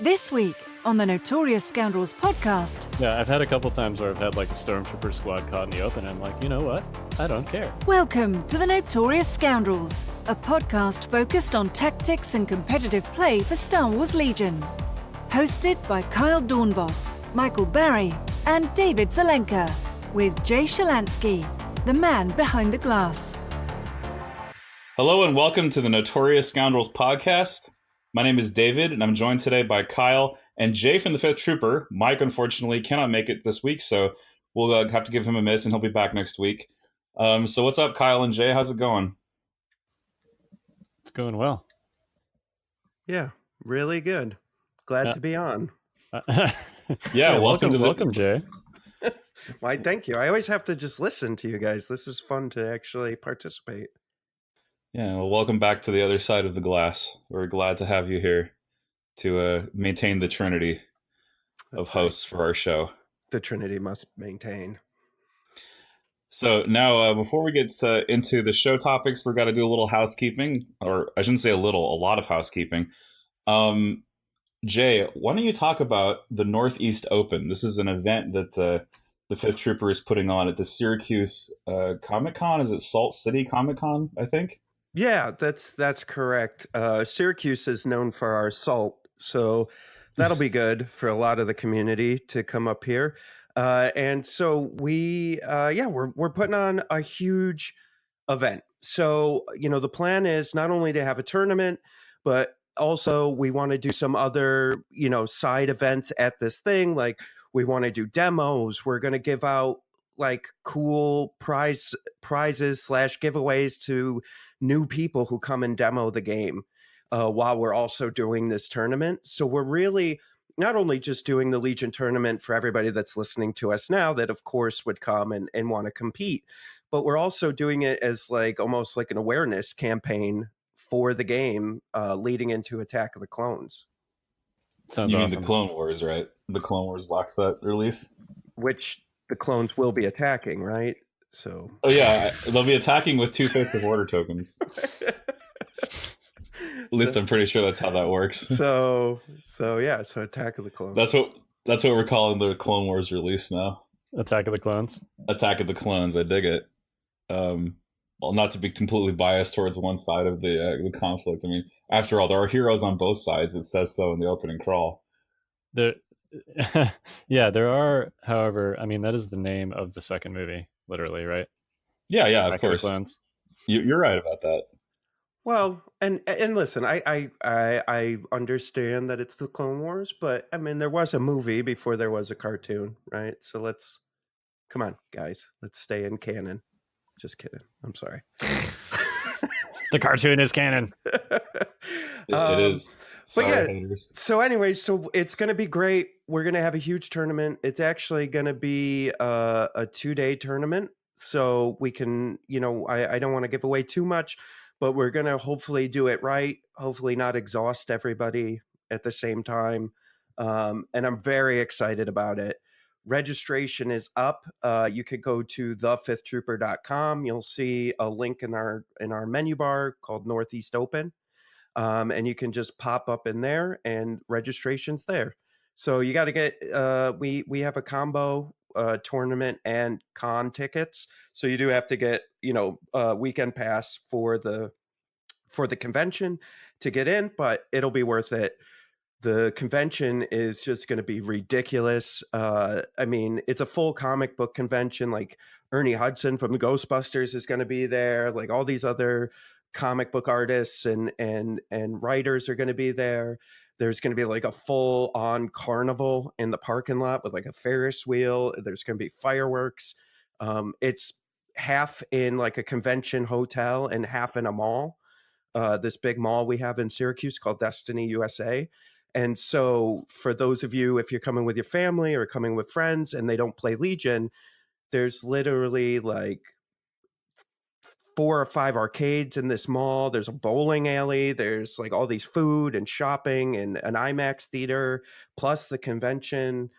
This week on the Notorious Scoundrels podcast. Yeah, I've had a couple times where I've had like a Stormtrooper squad caught in the open, and I'm like, you know what? I don't care. Welcome to the Notorious Scoundrels, a podcast focused on tactics and competitive play for Star Wars Legion. Hosted by Kyle Dornbos, Michael Barry, and David Zelenka, with Jay Shalansky, the man behind the glass. Hello and welcome to the Notorious Scoundrels podcast. My name is David, and I'm joined today by Kyle and Jay from the 5th Trooper. Mike, unfortunately, cannot make it this week, so we'll have to give him a miss, and he'll be back next week. So what's up, Kyle and Jay? How's it going? It's going well. Yeah, really good. Glad to be on. Yeah, welcome, Jay. Why, thank you. I always have to just listen to you guys. This is fun to actually participate. Yeah, well, welcome back to the other side of the glass. We're glad to have you here to maintain the trinity of hosts for our show. The trinity must maintain. So now, before we get into the show topics, we've got to do a little housekeeping, or I shouldn't say a lot of housekeeping. Jay, why don't you talk about the Northeast Open? This is an event that the 5th Trooper is putting on at the Syracuse Comic-Con. Is it Salt City Comic-Con, I think? Yeah, that's correct. Syracuse is known for our salt, so that'll be good for a lot of the community to come up here. And so we're putting on a huge event. So, the plan is not only to have a tournament, but also we want to do some other, side events at this thing. Like we want to do demos. We're going to give out like cool prizes / giveaways to new people who come and demo the game while we're also doing this tournament. So we're really not only just doing the Legion tournament for everybody that's listening to us now that of course would come and want to compete, but we're also doing it as like almost like an awareness campaign for the game leading into Attack of the Clones. Sounds You mean awesome. the Clone Wars, right? The Clone Wars box set release? Which the clones will be attacking, right? So. Oh yeah, they'll be attacking with 2 Faces of Order tokens. At least I'm pretty sure that's how that works. So Attack of the Clones. That's what we're calling the Clone Wars release now. Attack of the Clones. Attack of the Clones. I dig it. Well, not to be completely biased towards one side of the conflict. I mean, after all, there are heroes on both sides. It says so in the opening crawl. There are, however, I mean, that is the name of the second movie, literally, right? Yeah, Attack of course. Clones. You're right about that. Well, and listen, I understand that it's the Clone Wars, but I mean, there was a movie before there was a cartoon, right? So come on, guys, let's stay in canon. Just kidding. I'm sorry. The cartoon is canon. It is. Sorry, but yeah, haters. so anyways, so it's going to be great. We're going to have a huge tournament. It's actually going to be a 2-day tournament. So we can, I don't want to give away too much, but we're going to hopefully do it right. Hopefully not exhaust everybody at the same time. And I'm very excited about it. Registration is up. You could go to the5thtrooper.com. You'll see a link in our menu bar called Northeast Open. And you can just pop up in there and registration's there. So you got to get, we have a combo tournament and con tickets. So you do have to get, a weekend pass for the convention to get in, but it'll be worth it. The convention is just going to be ridiculous. I mean, it's a full comic book convention. Like Ernie Hudson from Ghostbusters is going to be there. Like all these other comic book artists and writers are going to be there. There's going to be like a full on carnival in the parking lot with like a Ferris wheel. There's going to be fireworks. It's half in like a convention hotel and half in a mall. This big mall we have in Syracuse called Destiny USA. And so for those of you, if you're coming with your family or coming with friends and they don't play Legion, there's literally like 4 or 5 arcades in this mall. There's a bowling alley. There's like all these food and shopping and an IMAX theater, plus the convention.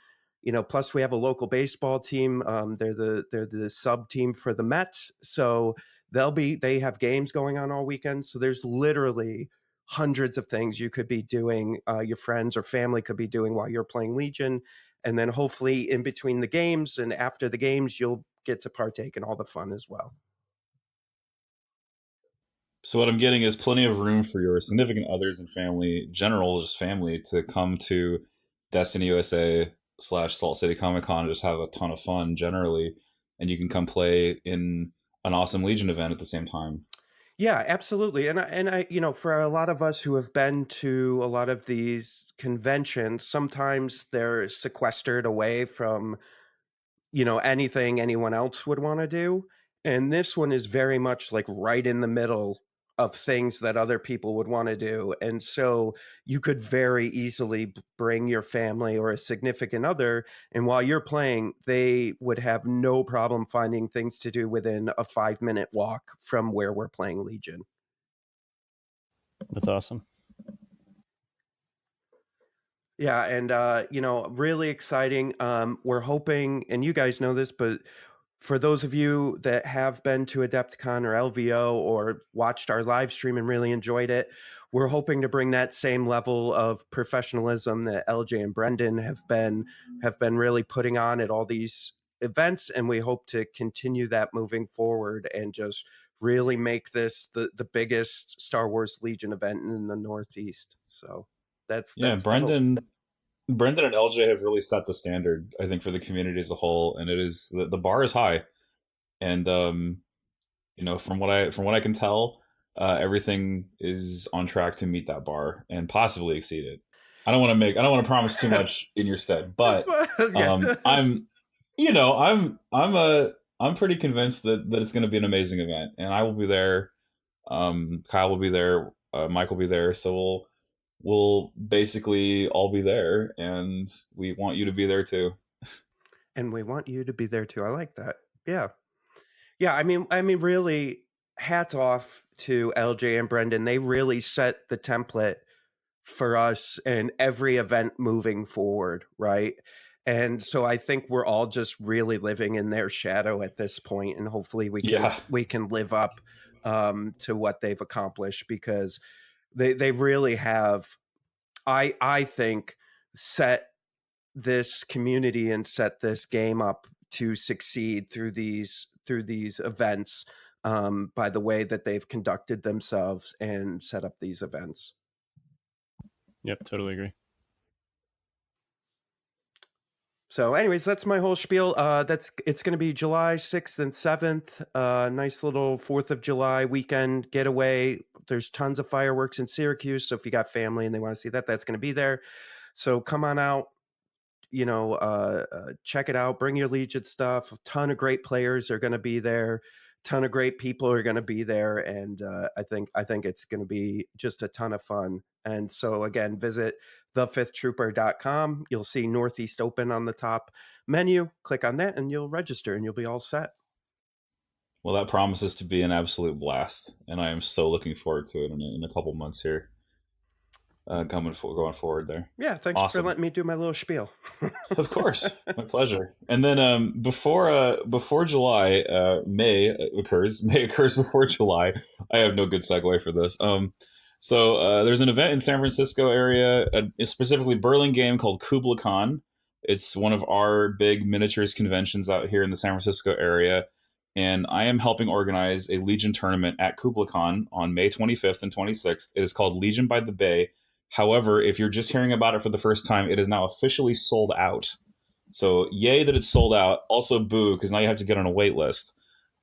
Plus we have a local baseball team. They're the sub team for the Mets. So they have games going on all weekend. So there's literally hundreds of things you could be doing, your friends or family could be doing while you're playing Legion. And then hopefully in between the games and after the games, you'll get to partake in all the fun as well. So what I'm getting is plenty of room for your significant others and family, general just family, to come to Destiny USA / Salt City Comic Con and just have a ton of fun generally, and you can come play in an awesome Legion event at the same time. Yeah, absolutely. And I, for a lot of us who have been to a lot of these conventions, sometimes they're sequestered away from, anything anyone else would want to do. And this one is very much like right in the middle of things that other people would want to do. And so you could very easily bring your family or a significant other. And while you're playing, they would have no problem finding things to do within a 5-minute walk from where we're playing Legion. That's awesome. Yeah, and really exciting. We're hoping, and you guys know this, but for those of you that have been to Adepticon or LVO or watched our live stream and really enjoyed it, we're hoping to bring that same level of professionalism that LJ and Brendan have been really putting on at all these events, and we hope to continue that moving forward and just really make this the biggest Star Wars Legion event in the Northeast. So that's the hope. Brendan and LJ have really set the standard, I think, for the community as a whole, and it is the bar is high, and from what I can tell, everything is on track to meet that bar and possibly exceed it. I don't want to promise too much in your stead, but Yes. I'm pretty convinced that it's going to be an amazing event, and I will be there. Kyle will be there. Mike will be there. So we'll basically all be there, and we want you to be there too. And we want you to be there too. I like that. Yeah. Yeah, I mean really hats off to LJ and Brendan. They really set the template for us in every event moving forward, right? And so I think we're all just really living in their shadow at this point, and hopefully we can live up to what they've accomplished, because they really have, I think, set this community and set this game up to succeed through these events, by the way that they've conducted themselves and set up these events. Yep, totally agree. So anyways, that's my whole spiel. It's going to be July 6th and 7th. Nice little 4th of July weekend getaway. There's tons of fireworks in Syracuse, so if you got family and they want to see that, that's going to be there. So come on out, check it out. Bring your Legion stuff. A ton of great players are going to be there. Ton of great people are going to be there, and I think it's going to be just a ton of fun. And so again, visit thefifthtrooper.com. You'll see Northeast Open on the top menu. Click on that and you'll register and you'll be all set. Well, that promises to be an absolute blast, and I am so looking forward to it in a couple months here. Going forward there. Yeah, thanks for letting me do my little spiel. Of course, my pleasure. And then before July, May occurs before July. I have no good segue for this. So there's an event in San Francisco area, specifically Burlingame, called Kubla Khan. It's one of our big miniatures conventions out here in the San Francisco area, and I am helping organize a Legion tournament at Kubla Khan on May 25th and 26th. It is called Legion by the Bay. However, if you're just hearing about it for the first time, it is now officially sold out. So yay that it's sold out. Also boo, because now you have to get on a wait list.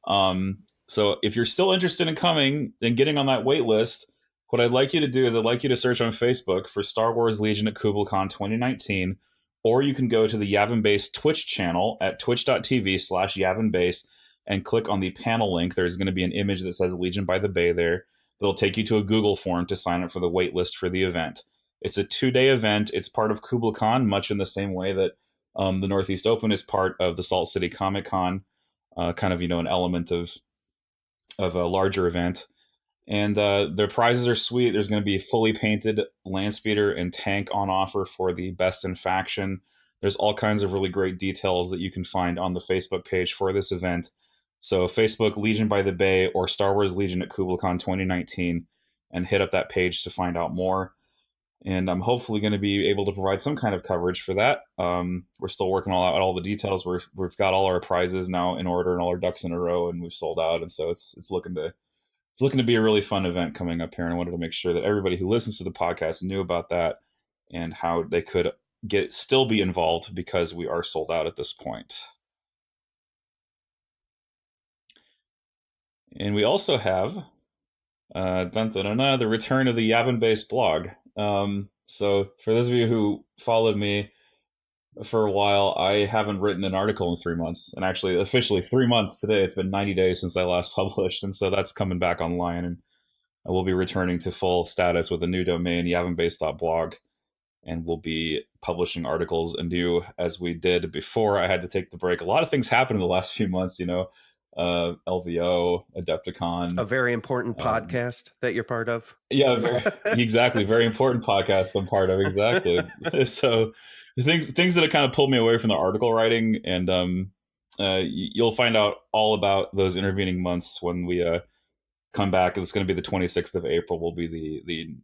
So if you're still interested in coming and getting on that wait list, what I'd like you to do is I'd like you to search on Facebook for Star Wars Legion at Kubla Khan 2019, or you can go to the Yavin Base Twitch channel at twitch.tv/YavinBase and click on the panel link. There's going to be an image that says Legion by the Bay there. That'll take you to a Google form to sign up for the wait list for the event. It's a 2-day event. It's part of Kubla Khan, much in the same way that the Northeast Open is part of the Salt City Comic Con, kind of, an element of a larger event. And their prizes are sweet. There's going to be a fully painted land speeder and tank on offer for the best in faction. There's all kinds of really great details that you can find on the Facebook page for this event. So Facebook Legion by the Bay or Star Wars Legion at Kubla Khan 2019. and hit up that page to find out more. And I'm hopefully going to be able to provide some kind of coverage for that. We're still working all out all the details. We've got all our prizes now in order and all our ducks in a row, and we've sold out. And so it's looking to be a really fun event coming up here. And I wanted to make sure that everybody who listens to the podcast knew about that and how they could still be involved, because we are sold out at this point. And we also have the return of the Yavin-based blog. So for those of you who followed me for a while, I haven't written an article in 3 months, and actually officially 3 months today. It's been 90 days since I last published, and so that's coming back online, and I will be returning to full status with a new domain, Basstop Blog, and we'll be publishing articles anew as we did before I had to take the break. A lot of things happened in the last few months, LVO, Adepticon. A very important podcast that you're part of. Yeah, exactly. Very important podcast I'm part of. Exactly. So things that have kind of pulled me away from the article writing, and you'll find out all about those intervening months when we come back. It's going to be the 26th of April will be the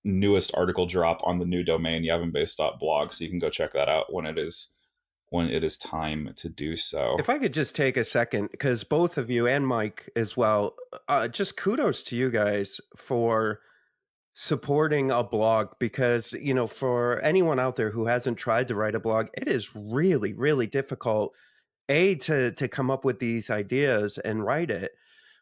newest article drop on the new domain, Yavin-based.blog. So you can go check that out when it is time to do so. If I could just take a second, because both of you and Mike as well, just kudos to you guys for supporting a blog, because, for anyone out there who hasn't tried to write a blog, it is really, really difficult, to come up with these ideas and write it,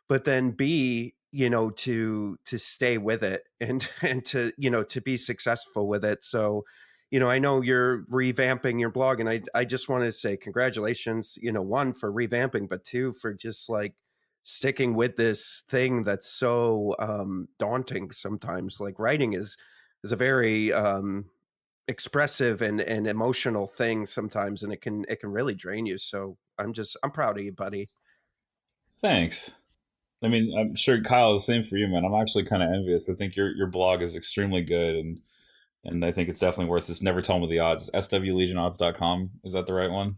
but then B, to stay with it and to be successful with it. So, I know you're revamping your blog, and I just want to say congratulations, one, for revamping, but two, for just like sticking with this thing that's so daunting sometimes. Like writing is a very expressive and emotional thing sometimes, and it can really drain you. So I'm proud of you, buddy. Thanks. I mean, I'm sure, Kyle, the same for you, man. I'm actually kind of envious. I think your blog is extremely good, and I think it's definitely worth this. Never tell me the odds. swlegionodds.com. Is that the right one?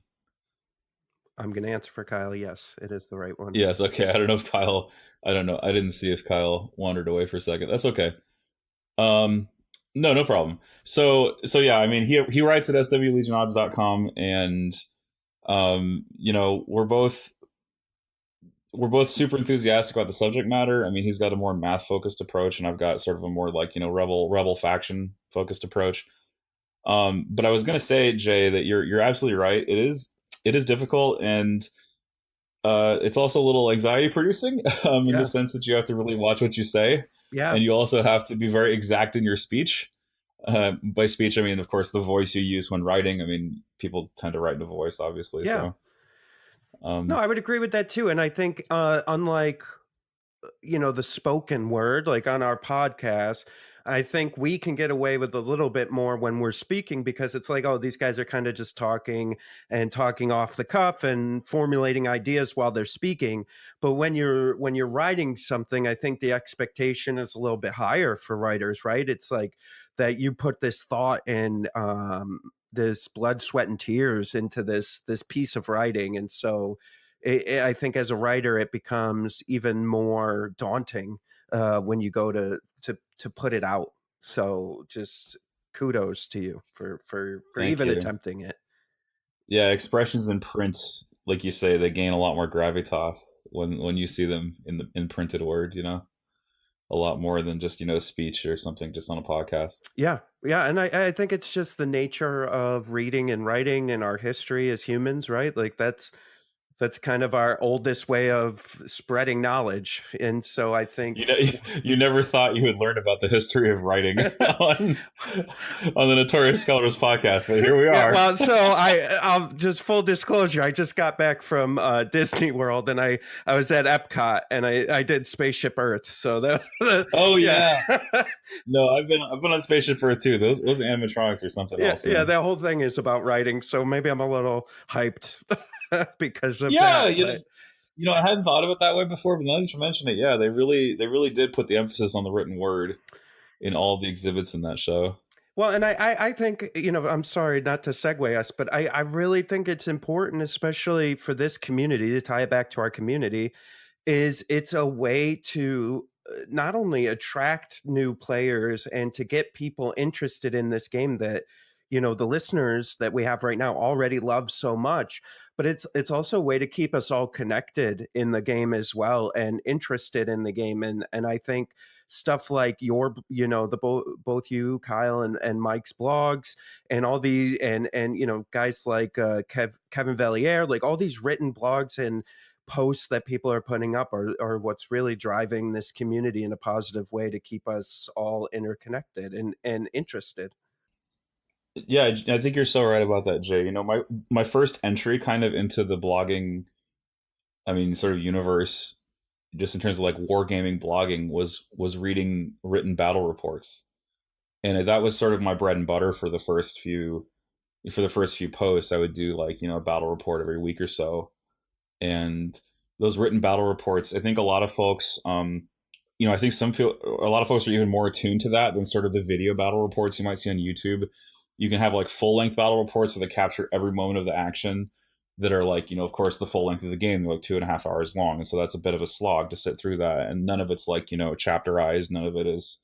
I'm going to answer for Kyle. Yes, it is the right one. Yes. Okay. I don't know if Kyle, I don't know. I didn't see if Kyle wandered away for a second. That's okay. No problem. So yeah, I mean, he writes at swlegionodds.com, and, we're both super enthusiastic about the subject matter. I mean, he's got a more math focused approach, and I've got sort of a more like, rebel faction focused approach. But I was going to say, Jay, that you're absolutely right. It is difficult, and it's also a little anxiety producing in the sense that you have to really watch what you say. Yeah. And you also have to be very exact in your speech. By speech, I mean, of course, the voice you use when writing. I mean, people tend to write in a voice, obviously. Yeah. So. No, I would agree with that too. And I think unlike, the spoken word, like on our podcast, I think we can get away with a little bit more when we're speaking, because it's like, oh, these guys are kind of just talking off the cuff and formulating ideas while they're speaking. But when you're writing something, I think the expectation is a little bit higher for writers, right? It's like that you put this thought and this blood, sweat, and tears into this piece of writing. And so I think as a writer, it becomes even more daunting when you go to put it out. So just kudos to you for even attempting it. Yeah, expressions in print, like you say, they gain a lot more gravitas when you see them in printed word, a lot more than just, speech or something just on a podcast. Yeah. And I think it's just the nature of reading and writing and our history as humans, right? Like that's kind of our oldest way of spreading knowledge. And so I think you never thought you would learn about the history of writing on the Notorious Scoundrels podcast, but here we are. Yeah, well, so I'll just full disclosure. I just got back from Disney World, and I was at Epcot, and I did Spaceship Earth. So yeah. No, I've been on Spaceship Earth too. Those animatronics or something else. Yeah, that whole thing is about writing. So maybe I'm a little hyped because of that. I hadn't thought of it that way before, but now that you mention it, yeah, they really did put the emphasis on the written word in all the exhibits in that show. Well, and I think, I'm sorry not to segue us, but I really think it's important, especially for this community, to tie it back to our community, is it's a way to not only attract new players and to get people interested in this game that, the listeners that we have right now already love so much, but it's also a way to keep us all connected in the game as well and interested in the game. And I think stuff like your, both you, Kyle, and Mike's blogs, and all the and guys like Kevin Valliere, like all these written blogs and posts that people are putting up are what's really driving this community in a positive way to keep us all interconnected and interested. Yeah, I think you're so right about that, Jay. My first entry kind of into the blogging, I mean, sort of universe, just in terms of like wargaming blogging, was reading written battle reports, and that was sort of my bread and butter for the first few posts. I would do like a battle report every week or so, and those written battle reports, I think a lot of folks, I think a lot of folks are even more attuned to that than sort of the video battle reports you might see on YouTube. You can have like full length battle reports where they capture every moment of the action that are like, of course, the full length of the game. They're like 2.5 hours long. And so that's a bit of a slog to sit through that. And none of it's like, chapterized. None of it is,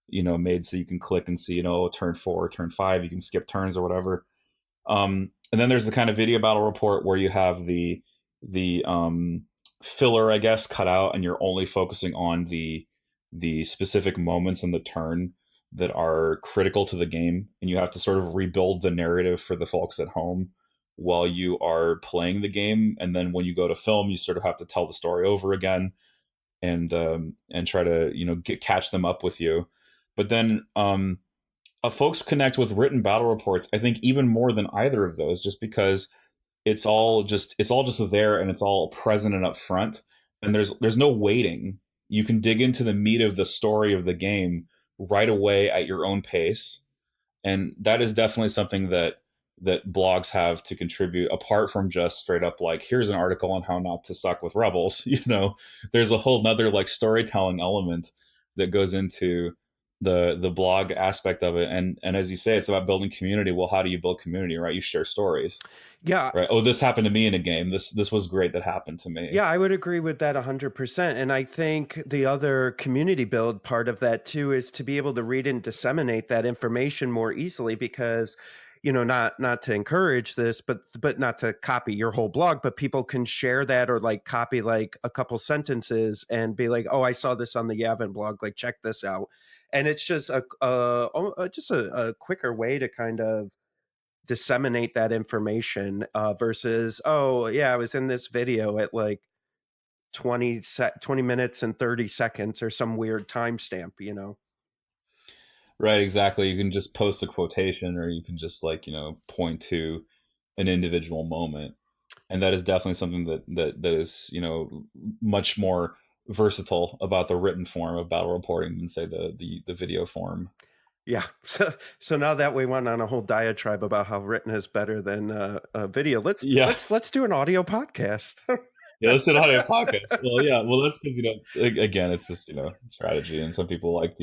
made so you can click and see, turn 4, turn 5, you can skip turns or whatever. And then there's the kind of video battle report where you have the filler, I guess, cut out, and you're only focusing on the specific moments in the turn that are critical to the game, and you have to sort of rebuild the narrative for the folks at home while you are playing the game. And then when you go to film, you sort of have to tell the story over again and try to catch them up with you. But then folks connect with written battle reports, I think, even more than either of those, just because it's all just there and it's all present and up front, and there's no waiting. You can dig into the meat of the story of the game right away at your own pace, and that is definitely something that blogs have to contribute, apart from just straight up like, here's an article on how not to suck with rebels. There's a whole nother like storytelling element that goes into the blog aspect of it. And as you say, it's about building community. Well, how do you build community, right? You share stories. Yeah. Right. Oh, this happened to me in a game. This was great that happened to me. Yeah, I would agree with that 100%. And I think the other community build part of that too is to be able to read and disseminate that information more easily, because not to encourage this, but not to copy your whole blog, but people can share that or like copy like a couple sentences and be like, oh, I saw this on the Yavin blog, like check this out. And it's just a quicker way to kind of disseminate that information versus, oh yeah, I was in this video at like 20 minutes and 30 seconds or some weird timestamp. Right, exactly. You can just post a quotation, or you can just like, point to an individual moment. And that is definitely something that is, much more versatile about the written form of battle reporting than say the video form. Yeah. So now that we went on a whole diatribe about how written is better than video, let's Yeah. let's do an audio podcast. Yeah, let's do an audio podcast. Well, yeah, well, that's because again, it's just strategy, and some people like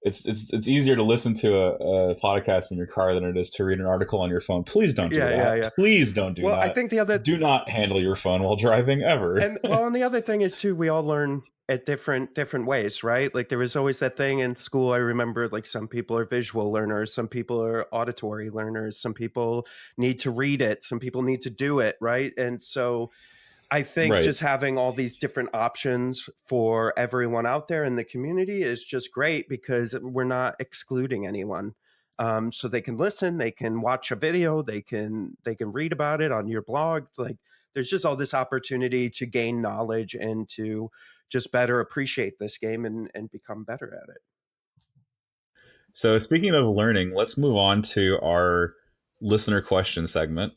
it's easier to listen to a podcast in your car than it is to read an article on your phone. Please don't do that. Yeah. Please don't do that. Well, I think do not handle your phone while driving ever. And the other thing is too, we all learn at different ways, right? Like there was always that thing in school. I remember like some people are visual learners, some people are auditory learners, some people need to read it, some people need to do it, right? And so I think just having all these different options for everyone out there in the community is just great, because we're not excluding anyone. So they can listen, they can watch a video, they can read about it on your blog. Like there's just all this opportunity to gain knowledge and to just better appreciate this game and become better at it. So speaking of learning, let's move on to our listener question segment.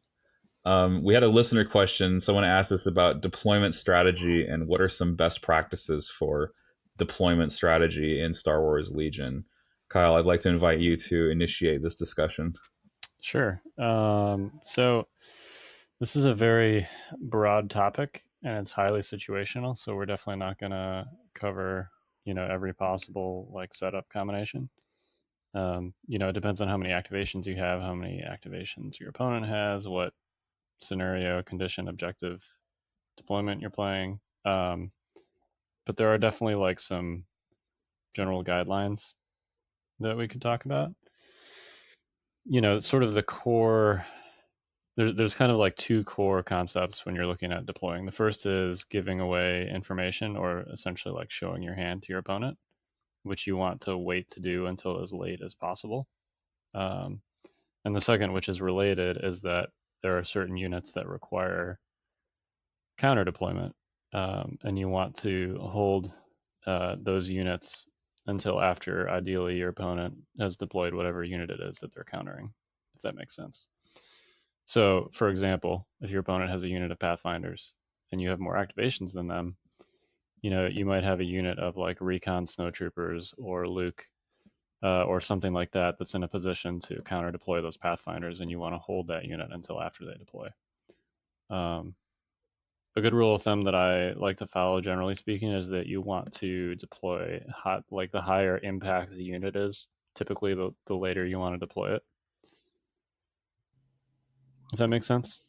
We had a listener question. Someone asked us about deployment strategy and what are some best practices for deployment strategy in Star Wars Legion. Kyle, I'd like to invite you to initiate this discussion. Sure. So this is a very broad topic, and it's highly situational. So we're definitely not going to cover, every possible like setup combination. It depends on how many activations you have, how many activations your opponent has, what scenario, condition, objective deployment you're playing. But there are definitely like some general guidelines that we could talk about. Sort of the core. There's kind of like two core concepts when you're looking at deploying. The first is giving away information, or essentially like showing your hand to your opponent, which you want to wait to do until as late as possible. And the second, which is related, is that there are certain units that require counter deployment, and you want to hold those units until after, ideally, your opponent has deployed whatever unit it is that they're countering, if that makes sense. So, for example, if your opponent has a unit of Pathfinders and you have more activations than them, you might have a unit of like recon snowtroopers or Luke or something like that that's in a position to counter deploy those Pathfinders, and you want to hold that unit until after they deploy. A good rule of thumb that I like to follow, generally speaking, is that you want to deploy like the higher impact the unit is, typically the later you want to deploy it. If that makes sense?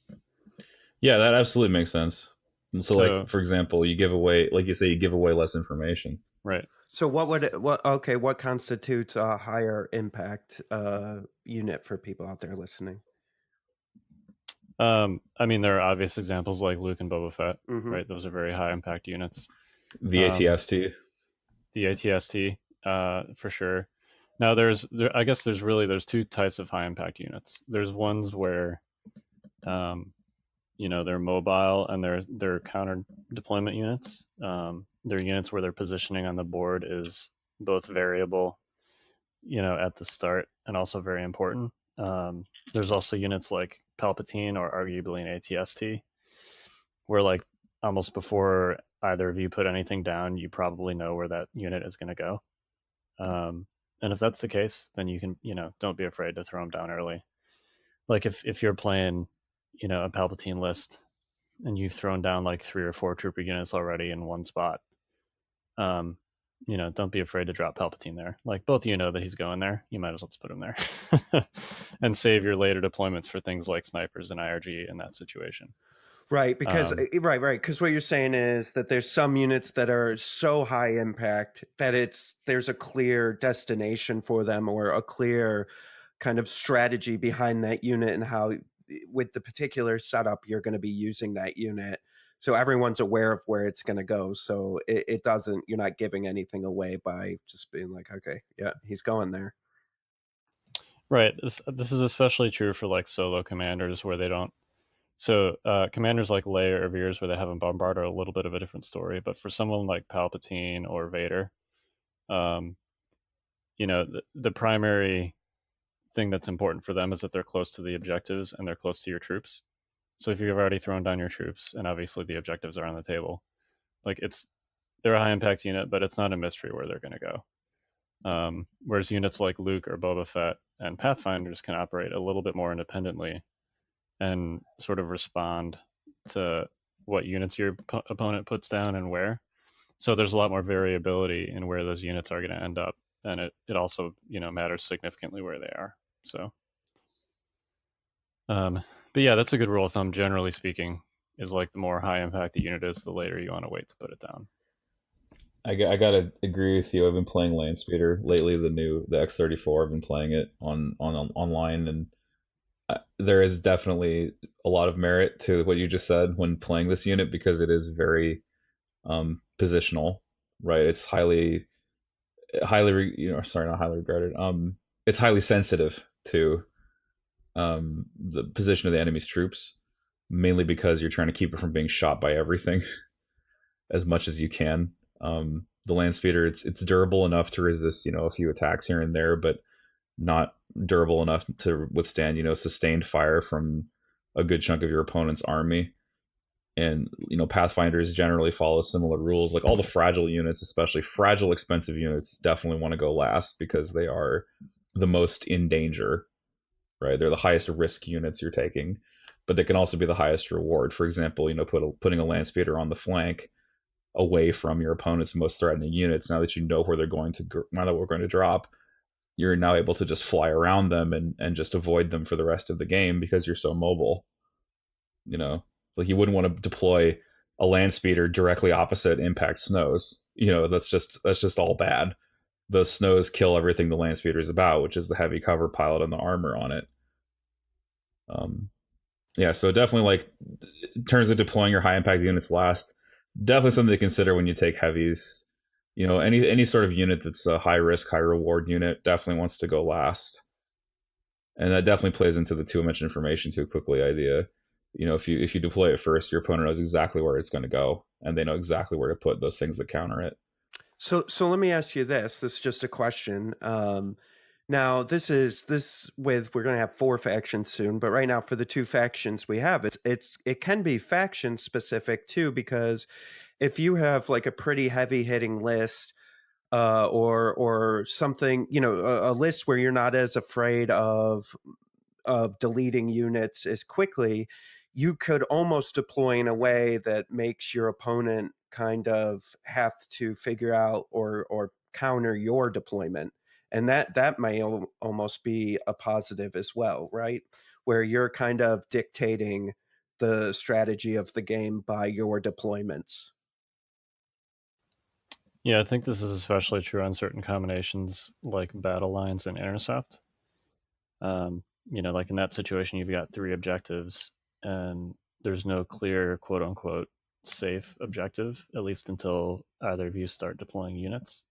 Yeah, that absolutely makes sense. And so, like, for example, you give away, like you say, you give away less information. Right. So what constitutes a higher impact unit for people out there listening? I mean, there are obvious examples like Luke and Boba Fett, right? Those are very high impact units. The ATST. The ATST, for sure. Now, I guess there's two types of high impact units. There's ones where, they're mobile and they're counter deployment units. They're units where their positioning on the board is both variable, at the start, and also very important. There's also units like Palpatine, or arguably an ATST, where like almost before either of you put anything down, you probably know where that unit is going to go. And if that's the case, then you can, don't be afraid to throw them down early. Like if you're playing, a Palpatine list and you've thrown down like 3 or 4 trooper units already in one spot, don't be afraid to drop Palpatine there. Like, both that he's going there, you might as well just put him there and save your later deployments for things like snipers and IRG in that situation. Right, because right, because what you're saying is that there's some units that are so high impact that there's a clear destination for them, or a clear kind of strategy behind that unit, and how with the particular setup you're going to be using that unit. So everyone's aware of where it's going to go. So it doesn't, you're not giving anything away by just being like, okay, yeah, he's going there. Right. This is especially true for like solo commanders where they don't. So commanders like Leia or Veers, where they have them bombard, are a little bit of a different story. But for someone like Palpatine or Vader, the primary thing that's important for them is that they're close to the objectives and they're close to your troops. So if you've already thrown down your troops and obviously the objectives are on the table, like they're a high impact unit, but it's not a mystery where they're going to go. Whereas units like Luke or Boba Fett and Pathfinders can operate a little bit more independently and sort of respond to what units your opponent puts down and where. So there's a lot more variability in where those units are going to end up, and it also matters significantly where they are. So, but yeah, that's a good rule of thumb. Generally speaking, is like the more high impact the unit is, the later you want to wait to put it down. I gotta agree with you. I've been playing Landspeeder lately. The X34. I've been playing it on online, and there is definitely a lot of merit to what you just said when playing this unit, because it is very positional, right? It's highly not highly regarded. It's highly sensitive to the position of the enemy's troops, mainly because you're trying to keep it from being shot by everything as much as you can. The Landspeeder, it's durable enough to resist, a few attacks here and there, but not durable enough to withstand, sustained fire from a good chunk of your opponent's army. And, Pathfinders generally follow similar rules. Like all the fragile units, especially fragile, expensive units, definitely want to go last because they are the most in danger, right? They're the highest risk units you're taking, but they can also be the highest reward. For example, putting a Landspeeder on the flank away from your opponent's most threatening units. Now that you know where they're going to, now that we're going to drop, you're now able to just fly around them and just avoid them for the rest of the game because you're so mobile. Like you wouldn't want to deploy a Landspeeder directly opposite impact snows. That's just all bad. those snows kill everything the land speeder is about, which is the heavy cover pilot and the armor on it. Yeah, so definitely, like, in terms of deploying your high impact units last, definitely something to consider when you take heavies. You know, any sort of unit that's a high risk, high reward unit definitely wants to go last, and that definitely plays into the too much information too quickly idea. You know, if you deploy it first, your opponent knows exactly where it's going to go, and they know exactly where to put those things that counter it. So let me ask you this. This is just a question. Now this with we're going to have 4 factions soon, but right now for the 2 factions we have, it can be faction specific too, because if you have like a pretty heavy hitting list, or something, a list where you're not as afraid of deleting units as quickly, you could almost deploy in a way that makes your opponent kind of have to figure out or counter your deployment. And that may almost be a positive as well, right? Where you're kind of dictating the strategy of the game by your deployments. Yeah, I think this is especially true on certain combinations like battle lines and intercept. Like in that situation, you've got 3 objectives, and there's no clear quote unquote safe objective, at least until either of you start deploying units.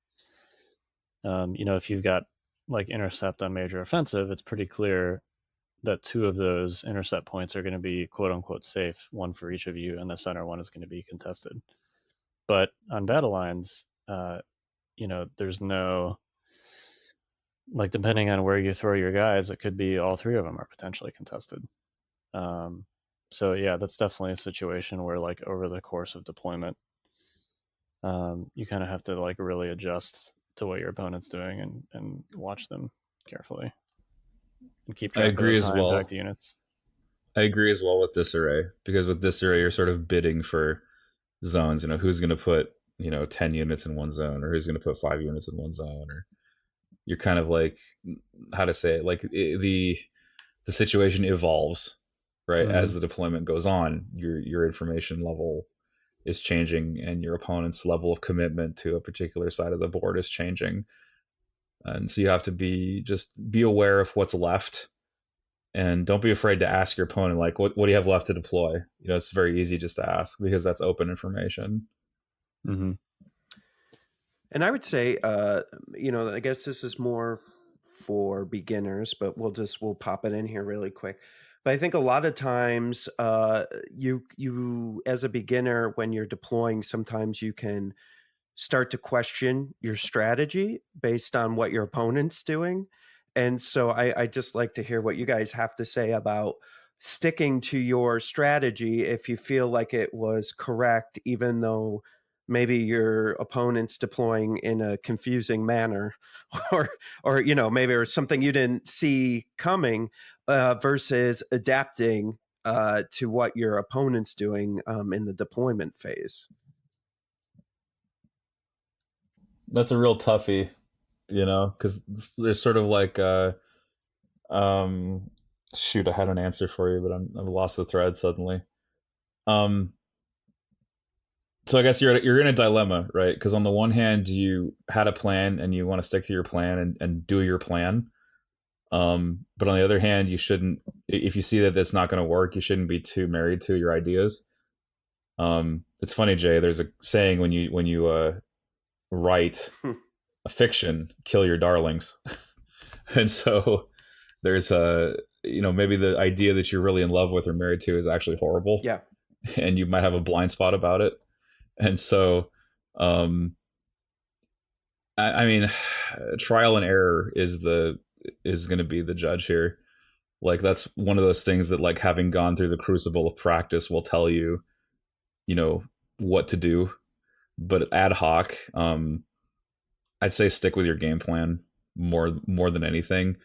If you've got like intercept on major offensive, it's pretty clear that 2 of those intercept points are going to be quote unquote safe, one for each of you, and the center one is going to be contested. But on battle lines, there's no, like, depending on where you throw your guys, it could be all 3 of them are potentially contested. So yeah, that's definitely a situation where, like, over the course of deployment, you kind of have to like really adjust to what your opponent's doing and watch them carefully and keep I track of agree those as high well. impact units. I agree as well with disarray, because with disarray you're sort of bidding for zones. You know, who's going to put 10 units in one zone, or who's going to put 5 units in one zone, or you're kind of like, how to say it, like the situation evolves, right? Mm-hmm. As the deployment goes on, your information level is changing, and your opponent's level of commitment to a particular side of the board is changing, and so you have to be aware of what's left, and don't be afraid to ask your opponent, like, what do you have left to deploy? It's very easy just to ask, because that's open information. Mm-hmm. And I would say, I guess this is more for beginners, but we'll pop it in here really quick. But I think a lot of times, you as a beginner, when you're deploying, sometimes you can start to question your strategy based on what your opponent's doing. And so I just like to hear what you guys have to say about sticking to your strategy if you feel like it was correct, even though maybe your opponent's deploying in a confusing manner, or maybe or something you didn't see coming, versus adapting to what your opponent's doing in the deployment phase. That's a real toughie, because there's sort of like shoot, I had an answer for you, but I've lost the thread suddenly. So I guess you're in a dilemma, right? Because on the one hand, you had a plan and you want to stick to your plan and do your plan. But on the other hand, you shouldn't, if you see that that's not going to work, you shouldn't be too married to your ideas. It's funny, Jay. There's a saying, when you write a fiction, kill your darlings. And so there's maybe the idea that you're really in love with or married to is actually horrible. Yeah. And you might have a blind spot about it. And so, I mean, trial and error is going to be the judge here. Like, that's one of those things that, like, having gone through the crucible of practice will tell you, what to do. But ad hoc, I'd say stick with your game plan more than anything,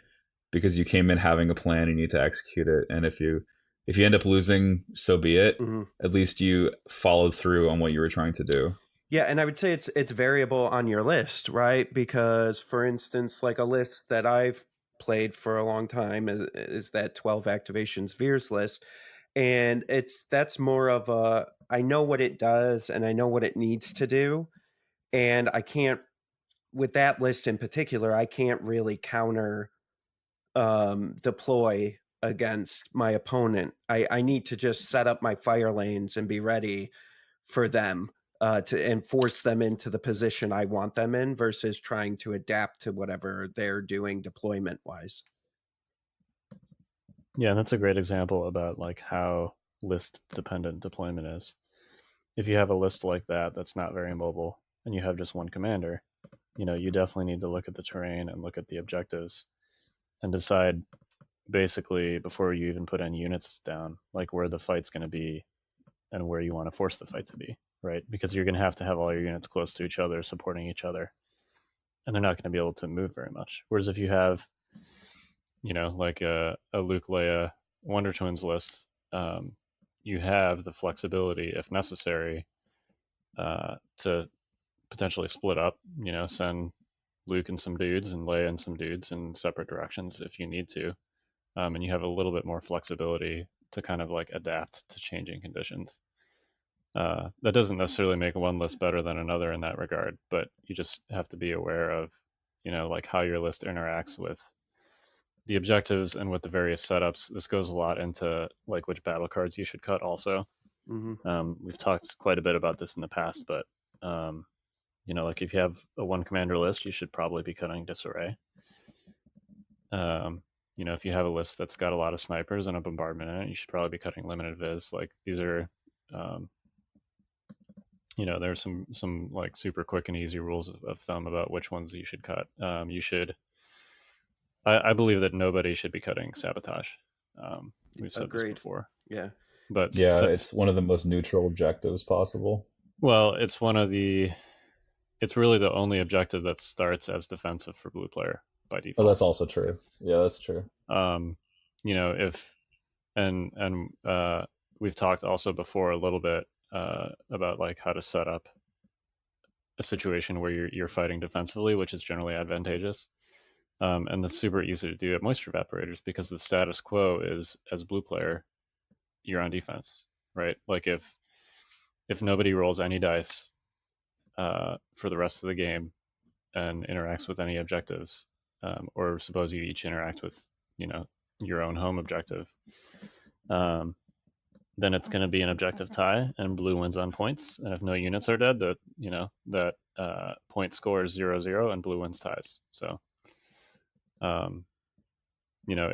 because you came in having a plan and you need to execute it. And if you end up losing, so be it. Mm-hmm. At least you followed through on what you were trying to do. Yeah, and I would say it's variable on your list, right? Because, for instance, like a list that I've played for a long time is that 12 activations Veers list, and that's more of a, I know what it does and I know what it needs to do, and I can't with that list in particular, I can't really counter deploy against my opponent. I need to just set up my fire lanes and be ready for them to enforce them into the position I want them in versus trying to adapt to whatever they're doing deployment wise. Yeah, that's a great example about like how list dependent deployment is. If you have a list like that that's not very mobile and you have just one commander, you definitely need to look at the terrain and look at the objectives and decide basically before you even put any units down, like where the fight's going to be and where you want to force the fight to be, right? Because you're going to have all your units close to each other, supporting each other, and they're not going to be able to move very much. Whereas if you have, like a Luke Leia Wonder Twins list, you have the flexibility, if necessary, to potentially split up, send Luke and some dudes and Leia and some dudes in separate directions if you need to. And you have a little bit more flexibility to kind of like adapt to changing conditions. That doesn't necessarily make one list better than another in that regard, but you just have to be aware of, like how your list interacts with the objectives and with the various setups. This goes a lot into like which battle cards you should cut also. We've talked quite a bit about this in the past, but like if you have a one commander list, you should probably be cutting disarray. If you have a list that's got a lot of snipers and a bombardment in it, you should probably be cutting limited viz. Like these are, there's some like super quick and easy rules of thumb about which ones you should cut. I believe that nobody should be cutting sabotage. We've said Agreed. this before. Yeah. But yeah, it's one of the most neutral objectives possible. Well, it's really the only objective that starts as defensive for blue player by default. Oh, that's also true. Yeah, that's true. If we've talked also before a little bit about like how to set up a situation where you're fighting defensively, which is generally advantageous. And that's super easy to do at moisture evaporators because the status quo is, as blue player, you're on defense, right? Like if nobody rolls any dice for the rest of the game and interacts with any objectives, or suppose you each interact with, your own home objective, then it's going to be an objective tie and blue wins on points. And if no units are dead, that point score is 0-0 and blue wins ties. So,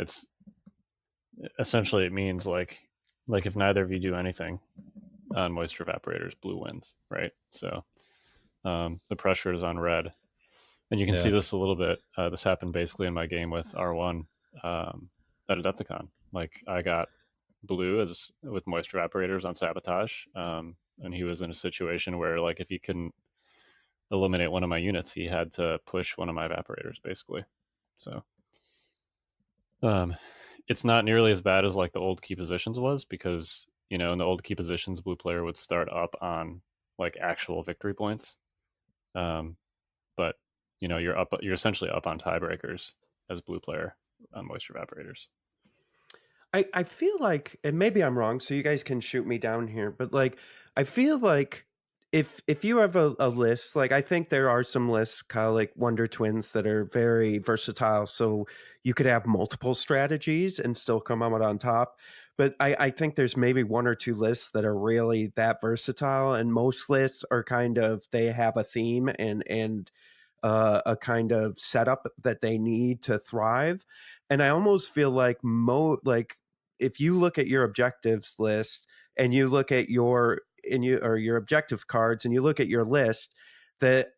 it's essentially, it means like if neither of you do anything on moisture evaporators, blue wins, right? So the pressure is on red. And you can see this a little bit. This happened basically in my game with R1 at Adepticon. Like I got blue with moisture evaporators on sabotage, and he was in a situation where like if he couldn't eliminate one of my units, he had to push one of my evaporators basically. So it's not nearly as bad as like the old key positions was, because in the old key positions, blue player would start up on like actual victory points, but you're essentially up on tiebreakers as blue player on moisture evaporators. I feel like, and maybe I'm wrong, so you guys can shoot me down here, but like I feel like if you have a list, like I think there are some lists, Kyle, like Wonder Twins, that are very versatile. So you could have multiple strategies and still come out on top. But I think there's maybe one or two lists that are really that versatile, and most lists are kind of, they have a theme and a kind of setup that they need to thrive. And I almost feel like like if you look at your objectives list and you look at your objective cards and you look at your list, that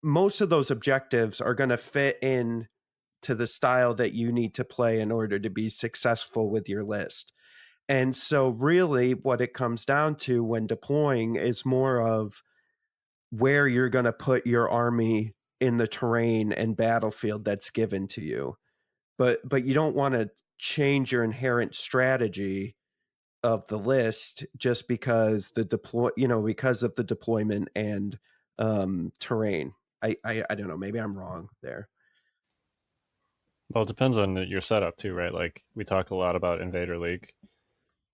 most of those objectives are going to fit in to the style that you need to play in order to be successful with your list. And so really what it comes down to when deploying is more of where you're going to put your army in the terrain and battlefield that's given to you. But you don't want to change your inherent strategy of the list just because because of the deployment and terrain. I don't know, maybe I'm wrong there. Well, it depends on your setup too, right? Like we talk a lot about Invader League.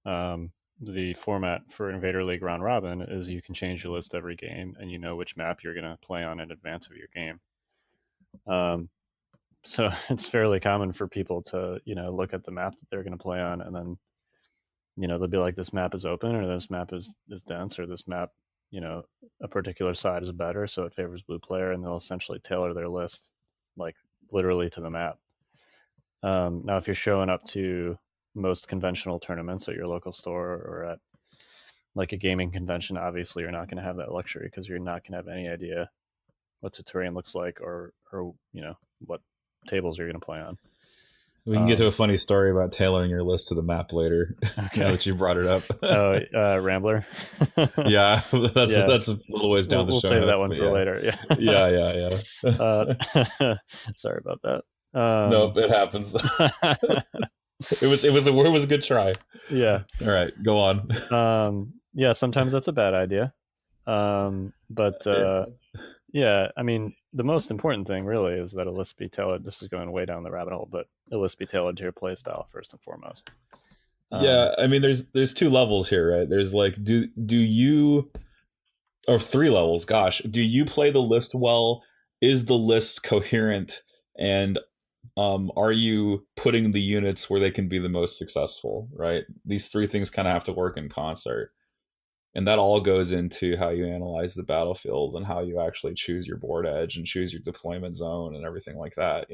The format for Invader League round robin is you can change your list every game, and you know which map you're going to play on in advance of your game. So it's fairly common for people to, look at the map that they're going to play on, and then, they'll be like, this map is open, or this map is dense, or this map, a particular side is better, so it favors blue player, and they'll essentially tailor their list, like, literally to the map. Now, if you're showing up to most conventional tournaments at your local store or at like a gaming convention, obviously you're not going to have that luxury, because you're not going to have any idea what the terrain looks like, or what tables you're going to play on. We can get to a funny story about tailoring your list to the map later. Okay. Now that you brought it up. Rambler. Yeah, that's a little ways down the we'll show save notes, that one for yeah. later. Yeah. Sorry about that. Nope, it happens. It was a good try. Yeah. All right, go on. Yeah, sometimes that's a bad idea. But yeah, I mean, the most important thing really is that a list be tailored. This is going way down the rabbit hole, but a list be tailored to your play style first and foremost. Yeah, I mean, there's two levels here, right? There's like, do you, or three levels, gosh, do you play the list well? Is the list coherent? And are you putting the units where they can be the most successful, right? These three things kind of have to work in concert. And that all goes into how you analyze the battlefield and how you actually choose your board edge and choose your deployment zone and everything like that,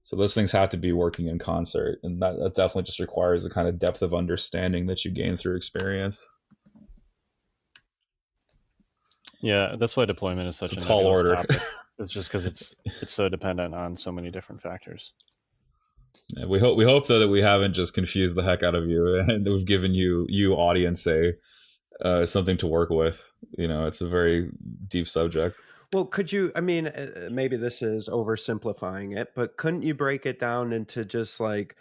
So those things have to be working in concert. And that definitely just requires the kind of depth of understanding that you gain through experience. Yeah, that's why deployment is such It's a tall nebulous order. topic. It's just because it's so dependent on so many different factors. Yeah, we hope though that we haven't just confused the heck out of you, and that we've given you audience something to work with. It's a very deep subject. Well, could you, I mean, maybe this is oversimplifying it, but couldn't you break it down into just like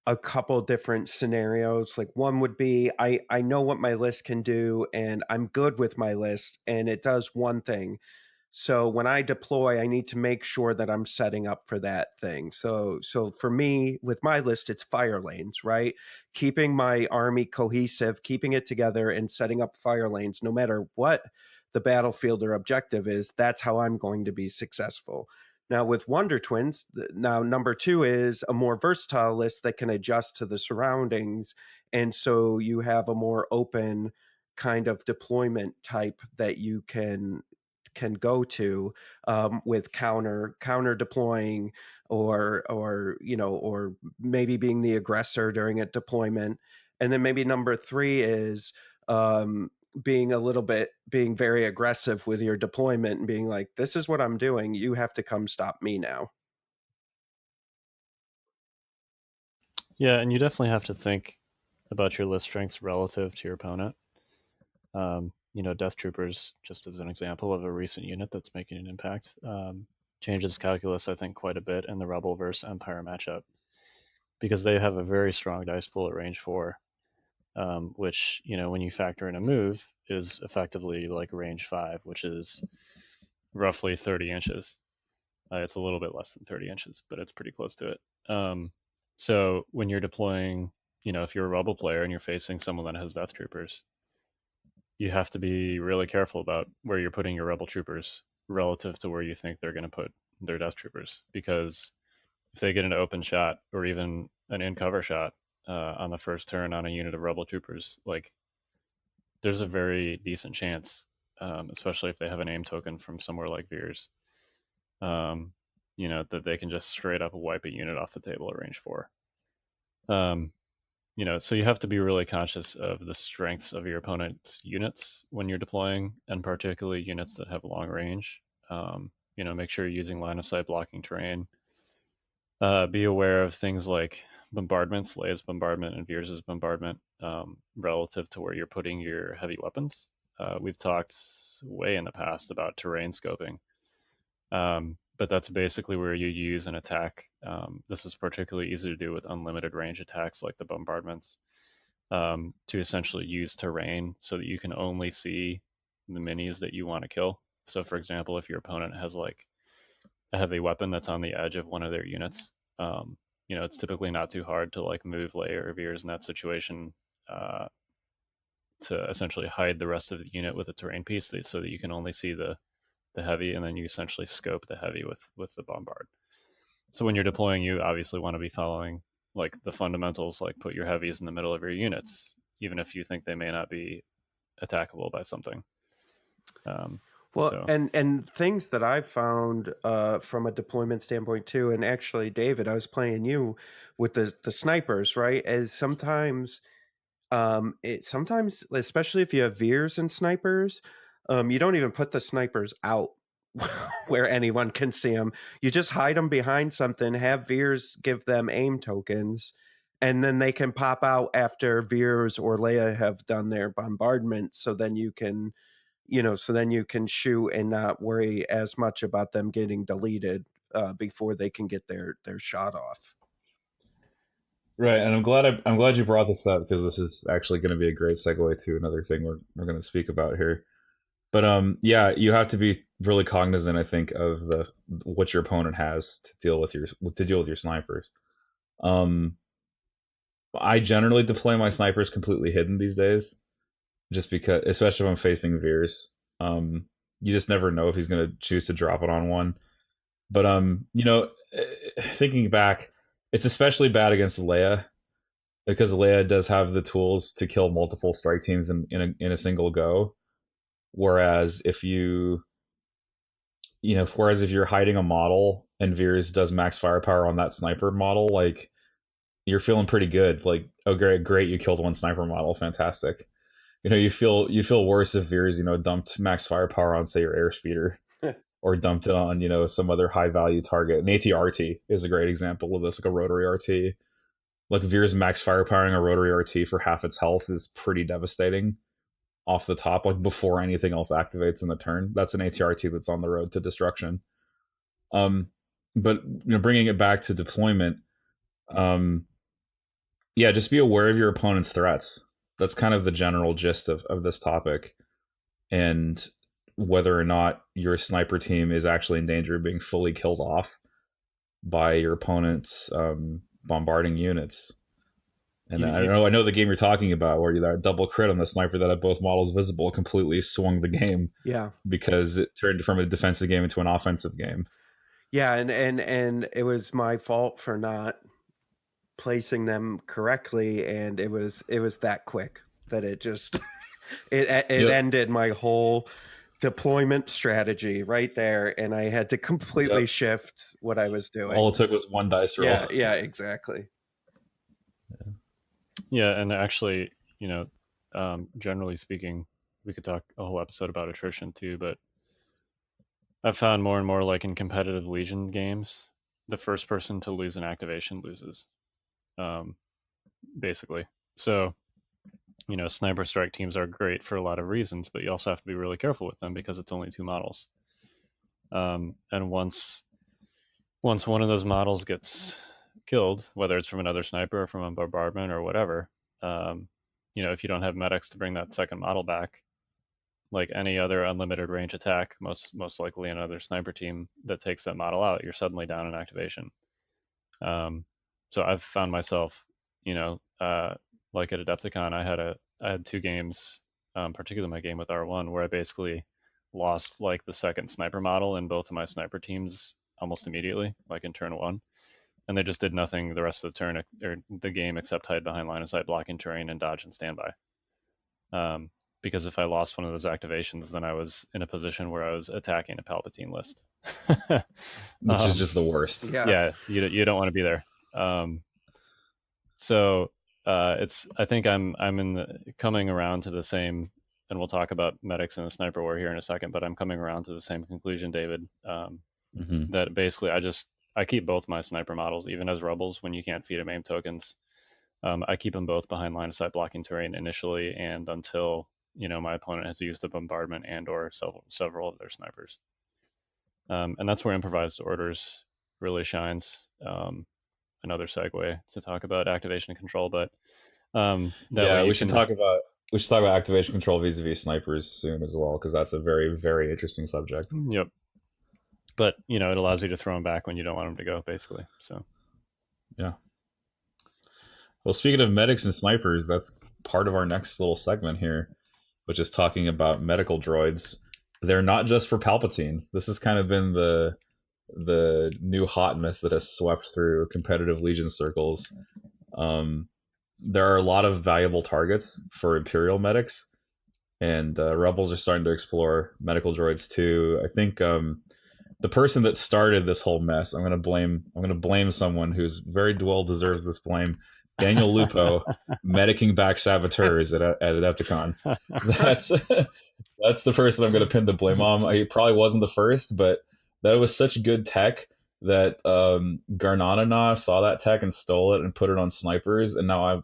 a couple different scenarios? Like one would be, I know what my list can do and I'm good with my list and it does one thing. So when I deploy, I need to make sure that I'm setting up for that thing. So for me, with my list, it's fire lanes, right? Keeping my army cohesive, keeping it together, and setting up fire lanes, no matter what the battlefield or objective is. That's how I'm going to be successful. Now with Wonder Twins, now number two is a more versatile list that can adjust to the surroundings, and so you have a more open kind of deployment type that you can go to, with counter deploying, or maybe being the aggressor during a deployment. And then maybe number three is being very aggressive with your deployment and being like, this is what I'm doing, you have to come stop me now. Yeah, and you definitely have to think about your list strengths relative to your opponent. Death Troopers, just as an example of a recent unit that's making an impact, changes calculus, I think, quite a bit in the Rebel versus Empire matchup, because they have a very strong dice pool at range 4, which, when you factor in a move, is effectively like range 5, which is roughly 30 inches. It's a little bit less than 30 inches, but it's pretty close to it. So when you're deploying, if you're a Rebel player and you're facing someone that has Death Troopers, you have to be really careful about where you're putting your Rebel troopers relative to where you think they're going to put their Death Troopers, because if they get an open shot or even an in-cover shot on the first turn on a unit of Rebel troopers, like, there's a very decent chance, especially if they have an aim token from somewhere like Veers, that they can just straight up wipe a unit off the table at range 4. So you have to be really conscious of the strengths of your opponent's units when you're deploying, and particularly units that have long range. Make sure you're using line of sight blocking terrain. Be aware of things like bombardments, Leia's bombardment and Veers' bombardment, relative to where you're putting your heavy weapons. We've talked way in the past about terrain scoping. But that's basically where you use an attack. This is particularly easy to do with unlimited range attacks like the bombardments, to essentially use terrain so that you can only see the minis that you want to kill. So for example, if your opponent has like a heavy weapon that's on the edge of one of their units, it's typically not too hard to like move Leia or Veers in that situation, to essentially hide the rest of the unit with a terrain piece so that you can only see the the heavy, and then you essentially scope the heavy with the bombard. So when you're deploying, you obviously want to be following like the fundamentals, like put your heavies in the middle of your units, even if you think they may not be attackable by something. Well, So. and things that I've found from a deployment standpoint too, and actually, David, I was playing you with the snipers, right? As sometimes, sometimes, especially if you have veers and snipers, you don't even put the snipers out where anyone can see them. You just hide them behind something, have veers give them aim tokens, and then they can pop out after veers or Leia have done their bombardment. So then you can shoot and not worry as much about them getting deleted before they can get their shot off. Right, and I'm glad you brought this up, because this is actually going to be a great segue to another thing we're going to speak about here. But yeah, you have to be really cognizant, I think, of what your opponent has to deal with your snipers. I generally deploy my snipers completely hidden these days, just because, especially if I'm facing veers. You just never know if he's going to choose to drop it on one. But thinking back, it's especially bad against Leia, because Leia does have the tools to kill multiple strike teams in a single go. Whereas if you're hiding a model and Veers does max firepower on that sniper model, like, you're feeling pretty good. Like, oh great, you killed one sniper model, fantastic. You feel worse if Veers, dumped max firepower on, say, your airspeeder, or dumped it on, some other high value target. An AT-RT is a great example of this, like a rotary RT. Like, Veers max firepowering a rotary RT for half its health is pretty devastating off the top, like before anything else activates in the turn. That's an AT-RT that's on the road to destruction. But bringing it back to deployment, yeah, just be aware of your opponent's threats. That's kind of the general gist of this topic, and whether or not your sniper team is actually in danger of being fully killed off by your opponent's bombarding units. And I know the game you're talking about, where that double crit on the sniper that had both models visible completely swung the game. Yeah, because it turned from a defensive game into an offensive game. Yeah, and it was my fault for not placing them correctly, and it was that quick that it just it ended my whole deployment strategy right there, and I had to completely shift what I was doing. All it took was one dice roll. Yeah, exactly. Yeah, and actually, generally speaking, we could talk a whole episode about attrition too, but I've found more and more, like in competitive Legion games, the first person to lose an activation loses, basically. So, sniper strike teams are great for a lot of reasons, but you also have to be really careful with them because it's only 2 models. And once one of those models gets killed, whether it's from another sniper or from a bombardment or whatever, if you don't have medics to bring that second model back, like any other unlimited range attack, most likely another sniper team that takes that model out, you're suddenly down in activation. So I've found myself, like at Adepticon, I had 2 games, particularly my game with R1, where I basically lost like the second sniper model in both of my sniper teams almost immediately, like in turn 1. And they just did nothing the rest of the turn or the game except hide behind line of sight, blocking terrain, and dodge and standby. Because if I lost one of those activations, then I was in a position where I was attacking a Palpatine list, which is just the worst. Yeah, you don't want to be there. So I think I'm coming around to the same, and we'll talk about medics and the sniper war here in a second, but I'm coming around to the same conclusion, David. That basically I keep both my sniper models, even as rebels, when you can't feed them aim tokens. I keep them both behind line of sight blocking terrain initially, and until my opponent has used a bombardment and or several of their snipers. And that's where improvised orders really shines. Another segue to talk about activation and control, but we should talk about activation control vis-a-vis snipers soon as well, because that's a very, very interesting subject. Yep. But it allows you to throw them back when you don't want them to go, basically. So yeah. Well, speaking of medics and snipers, that's part of our next little segment here, which is talking about medical droids. they're not just for Palpatine. This has kind of been the new hotness that has swept through competitive Legion circles. There are a lot of valuable targets for Imperial medics, and Rebels are starting to explore medical droids too. I think the person that started this whole mess, I'm gonna blame someone who's very well deserves this blame. Daniel Lupo, medicing back saboteurs at Adepticon. That's the person I'm gonna pin the blame on. He probably wasn't the first, but that was such good tech that Garnanana saw that tech and stole it and put it on snipers, and I'm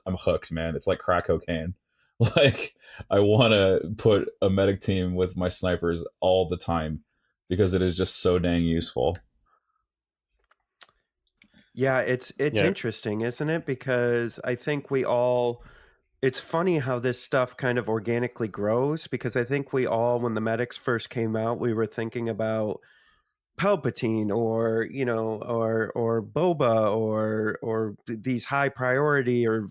hooked, man. It's like crack cocaine. Like I want to put a medic team with my snipers all the time because it is just so dang useful. Yeah, it's interesting, isn't it? Because I think it's funny how this stuff kind of organically grows, because I think when the medics first came out, we were thinking about Palpatine or Boba or these high priority or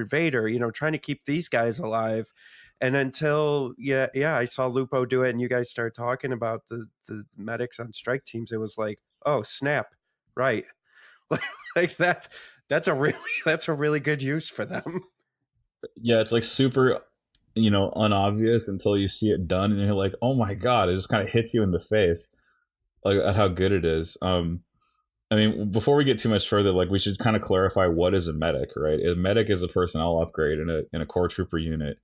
Vader, trying to keep these guys alive. And until I saw Lupo do it, and you guys started talking about the medics on strike teams, it was like, oh snap, right? Like that's a really good use for them. Yeah, it's like super, unobvious until you see it done, and you're like, oh my god, it just kind of hits you in the face, like at how good it is. I mean, before we get too much further, like we should kind of clarify what is a medic, right? A medic is a personnel upgrade in a core trooper unit.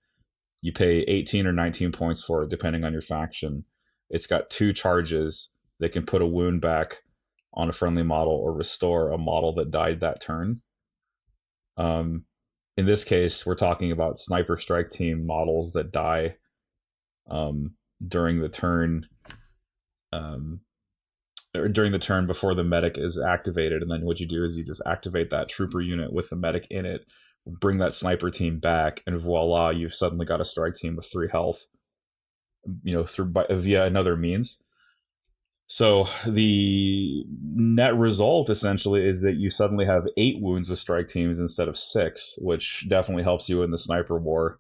You pay 18 or 19 points for it, depending on your faction. It's got 2 charges that can put a wound back on a friendly model or restore a model that died that turn. In this case, we're talking about sniper strike team models that die during the turn. Or during the turn before the medic is activated, and then what you do is you just activate that trooper unit with the medic in it, bring that sniper team back, and voila, you've suddenly got a strike team with 3 health, via another means. So the net result essentially is that you suddenly have 8 wounds with strike teams instead of 6, which definitely helps you in the sniper war.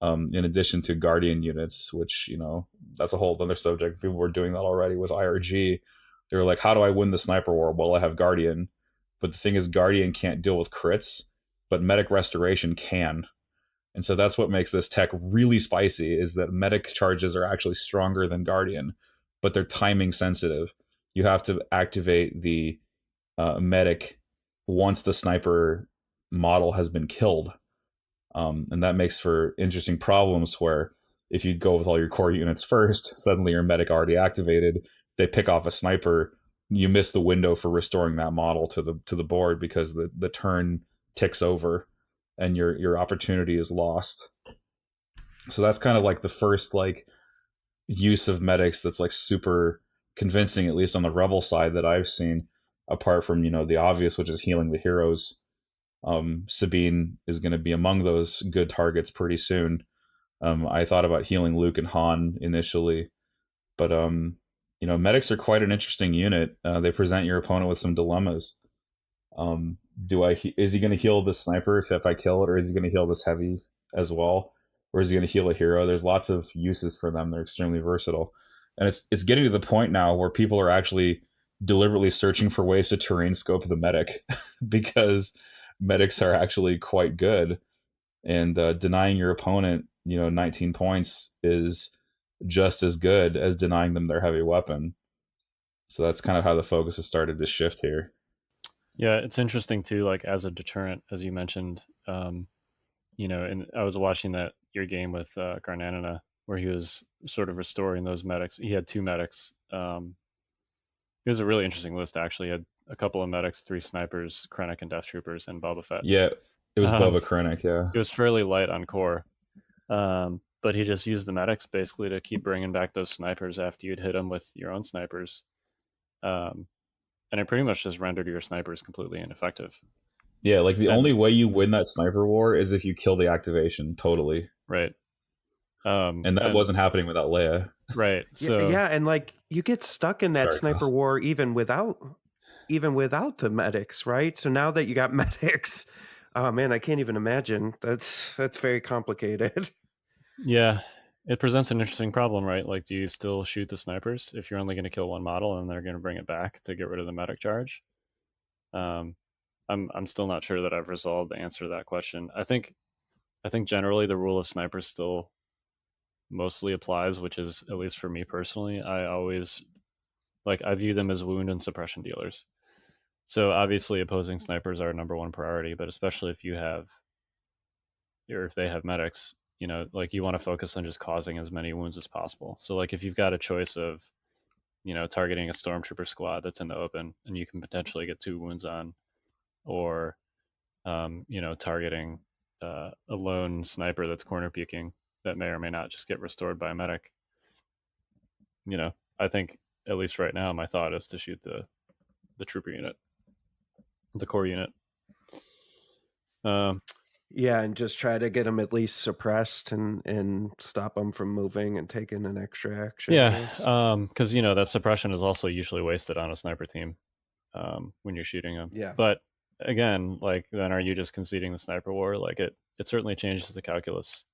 In addition to Guardian units, which, that's a whole other subject. People were doing that already with IRG. They were like, how do I win the sniper war? Well, I have Guardian. But the thing is, Guardian can't deal with crits, but medic restoration can. And so that's what makes this tech really spicy, is that medic charges are actually stronger than Guardian, but they're timing sensitive. You have to activate the medic once the sniper model has been killed. And that makes for interesting problems where if you go with all your core units first, suddenly your medic already activated, they pick off a sniper, you miss the window for restoring that model to the board because the turn ticks over and your opportunity is lost. So that's kind of like the first like use of medics that's like super convincing, at least on the rebel side that I've seen, apart from the obvious, which is healing the heroes. Sabine is going to be among those good targets pretty soon. I thought about healing Luke and Han initially, but medics are quite an interesting unit. They present your opponent with some dilemmas. Is he going to heal the sniper if I kill it, or is he going to heal this heavy as well, or is he going to heal a hero? There's lots of uses for them. They're extremely versatile, and it's getting to the point now where people are actually deliberately searching for ways to terrain scope the medic because medics are actually quite good, and denying your opponent 19 points is just as good as denying them their heavy weapon. So that's kind of how the focus has started to shift here. Yeah, it's interesting too, like as a deterrent, as you mentioned, and I was watching your game with Garnanana, where he was sort of restoring those medics. He had 2 medics. It was a really interesting list, actually. He had a couple of medics, 3 snipers, Krennic and Death Troopers, and Boba Fett. Yeah, it was Boba Krennic, yeah. It was fairly light on core. But he just used the medics basically to keep bringing back those snipers after you'd hit them with your own snipers. And it pretty much just rendered your snipers completely ineffective. Yeah, like the only way you win that sniper war is if you kill the activation totally. Right. And that wasn't happening without Leia. Right. So yeah, and like you get stuck in that sniper war even without the medics, right? So now that you got medics, oh man, I can't even imagine. That's very complicated. Yeah. it presents an interesting problem, right? Like, do you still shoot the snipers if you're only going to kill one model and they're going to bring it back to get rid of the medic charge? I'm still not sure that I've resolved the answer to that question. I think generally the rule of snipers still mostly applies, which is, at least for me personally, I always I view them as wound and suppression dealers. So obviously opposing snipers are number one priority, but especially if you have, or if they have medics, you want to focus on just causing as many wounds as possible. So if you've got a choice of, targeting a stormtrooper squad that's in the open and you can potentially get 2 wounds on, or targeting a lone sniper that's corner peeking that may or may not just get restored by a medic. I think, at least right now, my thought is to shoot the trooper unit, the core unit. Yeah, and just try to get them at least suppressed and stop them from moving and taking an extra action. Yeah, because that suppression is also usually wasted on a sniper team when you're shooting them. Yeah. But again, then are you just conceding the sniper war? It certainly changes the calculus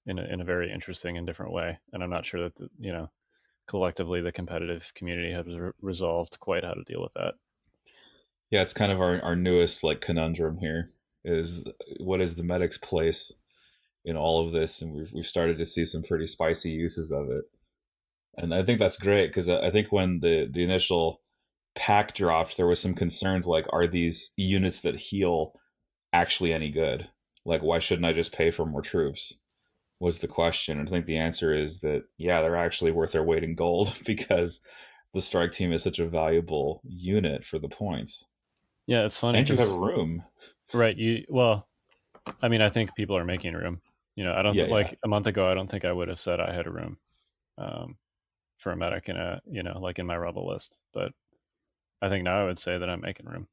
in a very interesting and different way. And I'm not sure that collectively the competitive community has resolved quite how to deal with that. Yeah, it's kind of our newest conundrum here is what is the medic's place in all of this, and we've started to see some pretty spicy uses of it, and I think that's great because I think when the initial pack dropped, there was some concerns are these units that heal actually any good? Why shouldn't I just pay for more troops? Was the question, and I think the answer is that they're actually worth their weight in gold because the strike team is such a valuable unit for the points. Yeah, it's funny. And you have room. Right. I think people are making room. I don't a month ago, I don't think I would have said I had a room for a medic in in my rebel list. But I think now I would say that I'm making room.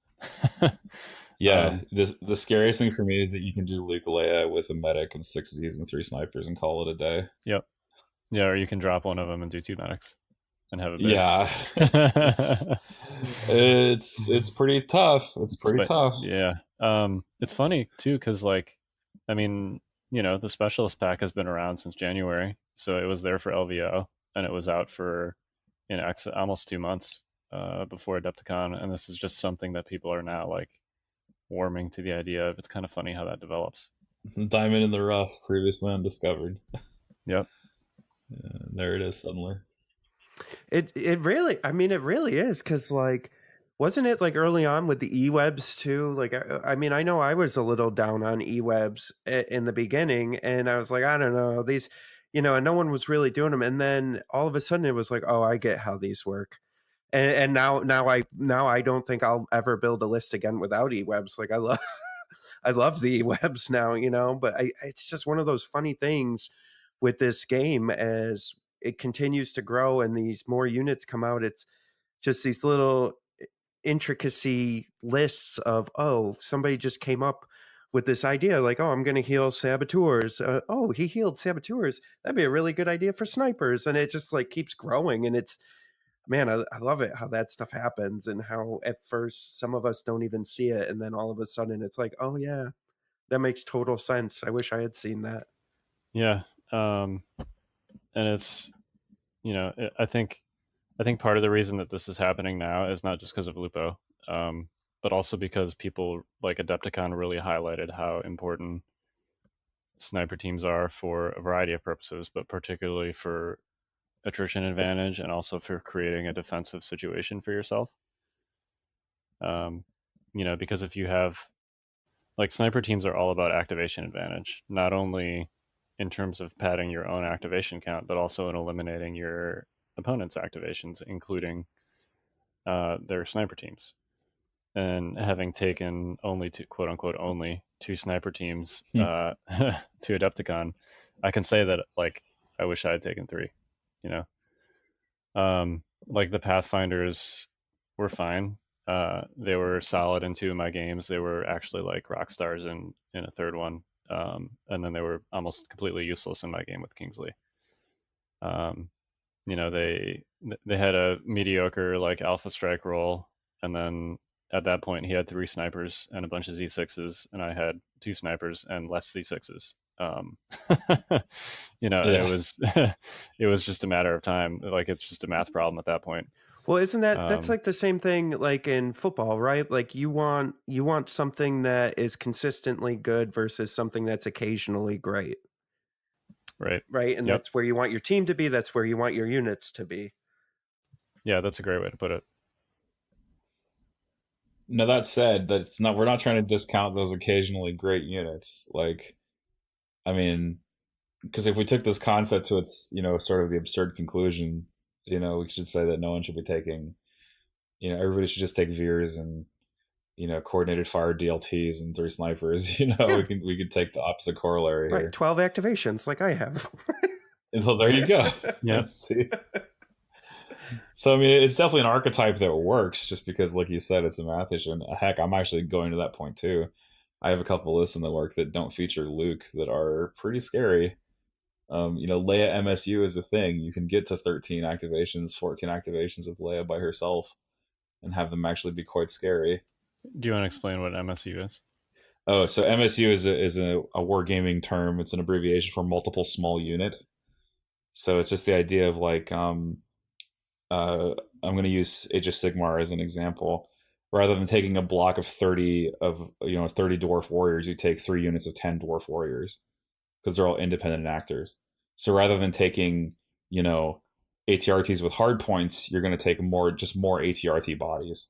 Yeah. The scariest thing for me is that you can do Luke Leia with a medic and 6 Z's and 3 snipers and call it a day. Yep. Yeah, or you can drop one of them and do 2 medics and have a big. Yeah. it's pretty tough. It's pretty tough. Yeah. It's funny too, because the specialist pack has been around since January, so it was there for LVO, and it was out for almost 2 months before Adepticon, and this is just something that people are now warming to the idea of. It's kind of funny how that develops. Diamond in the rough, previously undiscovered. Yep. There it is suddenly. It really is, because wasn't it early on with the E-webs too? I know I was a little down on E-webs in the beginning, and I was I don't know, these, and no one was really doing them. And then all of a sudden it was oh, I get how these work. And now I don't think I'll ever build a list again without E-webs. I love the E-webs now, but it's just one of those funny things with this game as it continues to grow and these more units come out. It's just these little intricacy lists of, oh, somebody just came up with this idea, oh, I'm going to heal saboteurs. Oh, he healed saboteurs. That'd be a really good idea for snipers. And it just keeps growing. And it's, man, I love it how that stuff happens, and how at first some of us don't even see it. And then all of a sudden it's oh yeah, that makes total sense. I wish I had seen that. Yeah. And it's, I think part of the reason that this is happening now is not just because of Lupo, but also because people like Adepticon really highlighted how important sniper teams are for a variety of purposes, but particularly for attrition advantage and also for creating a defensive situation for yourself. Because if you have, sniper teams are all about activation advantage, not only in terms of padding your own activation count, but also in eliminating your opponent's activations, including their sniper teams. And having taken only 2, quote unquote, only 2 sniper teams to Adepticon, I can say that I wish I had taken 3. The Pathfinders were fine. They were solid in 2 of my games. They were actually rock stars in a third one. And then they were almost completely useless in my game with Kingsley. They had a mediocre Alpha Strike roll, and then at that point he had 3 snipers and a bunch of Z6s, and I had 2 snipers and less Z6s. It was it was just a matter of time. Like, it's just a math problem at that point. Well, isn't that's like the same thing like in football, right? Like you want something that is consistently good versus something that's occasionally great. Right. Right. And that's where you want your team to be. That's where you want your units to be. Yeah, that's a great way to put it. Now, that said, we're not trying to discount those occasionally great units. Like, I mean, because if we took this concept to its, sort of the absurd conclusion, we should say that no one should be taking, everybody should just take Veers and, coordinated fire DLTs and 3 snipers. We could take the opposite corollary here. 12 activations like I have. Well, there you go. Yeah. See. So, I mean, it's definitely an archetype that works just because, like you said, it's a math issue. And heck, I'm actually going to that point too. I have a couple lists in the work that don't feature Luke that are pretty scary. Leia MSU is a thing. You can get to 13 activations, 14 activations with Leia by herself and have them actually be quite scary. Do you want to explain what MSU is? Oh, so MSU is a wargaming term. It's an abbreviation for multiple small unit. So it's just the idea of like, I'm going to use Age of Sigmar as an example. Rather than taking a block of 30 dwarf warriors, you take 3 units of 10 dwarf warriors because they're all independent actors. So rather than taking, ATRTs with hard points, you're going to take more ATRT bodies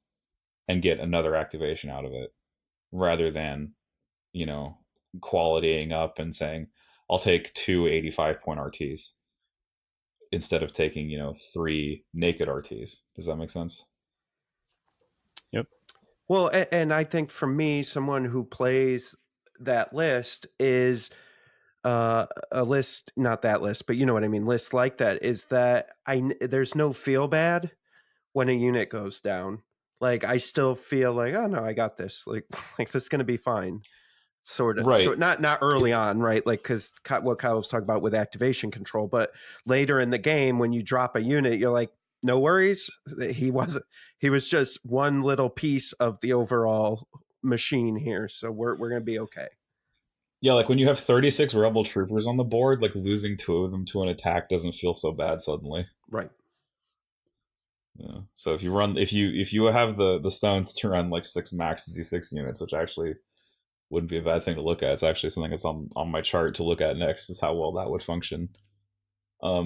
and get another activation out of it, rather than, qualitying up and saying, I'll take 2 85-point RTs instead of taking, 3 naked RTs. Does that make sense? Yep. Well, and I think for me, someone who plays that list is a list, not that list, but you know what I mean. List like that is that there's no feel bad when a unit goes down. Like I still feel like, oh no, I got this. Like this is going to be fine. Sort of, right. So not early on, right? Like because what Kyle was talking about with activation control, but later in the game when you drop a unit, you're like, no worries. He was just one little piece of the overall machine here, so we're gonna be okay. Yeah, like when you have 36 rebel troopers on the board, like losing 2 of them to an attack doesn't feel so bad suddenly. Right. Yeah. So if you have the stones to run like 6 max Z6 units, which actually wouldn't be a bad thing to look at. It's actually something that's on my chart to look at next, is how well that would function. I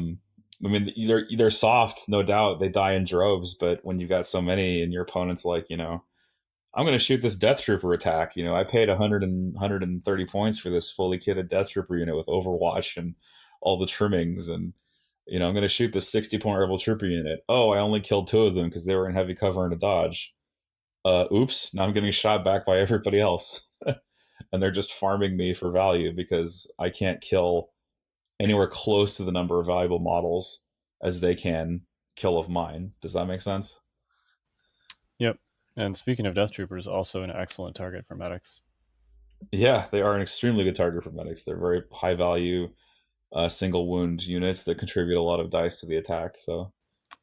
mean, they're soft, no doubt. They die in droves, but when you've got so many and your opponent's like, I'm going to shoot this Death Trooper attack. I paid 130 points for this fully kitted Death Trooper unit with Overwatch and all the trimmings, and I'm going to shoot this 60-point Rebel Trooper unit. Oh, I only killed 2 of them because they were in heavy cover and a dodge. Oops! Now I'm getting shot back by everybody else. And they're just farming me for value because I can't kill anywhere close to the number of valuable models as they can kill of mine. Does that make sense? Yep. And speaking of Death Troopers, also an excellent target for medics. Yeah, they are an extremely good target for medics. They're very high value, single wound units that contribute a lot of dice to the attack. So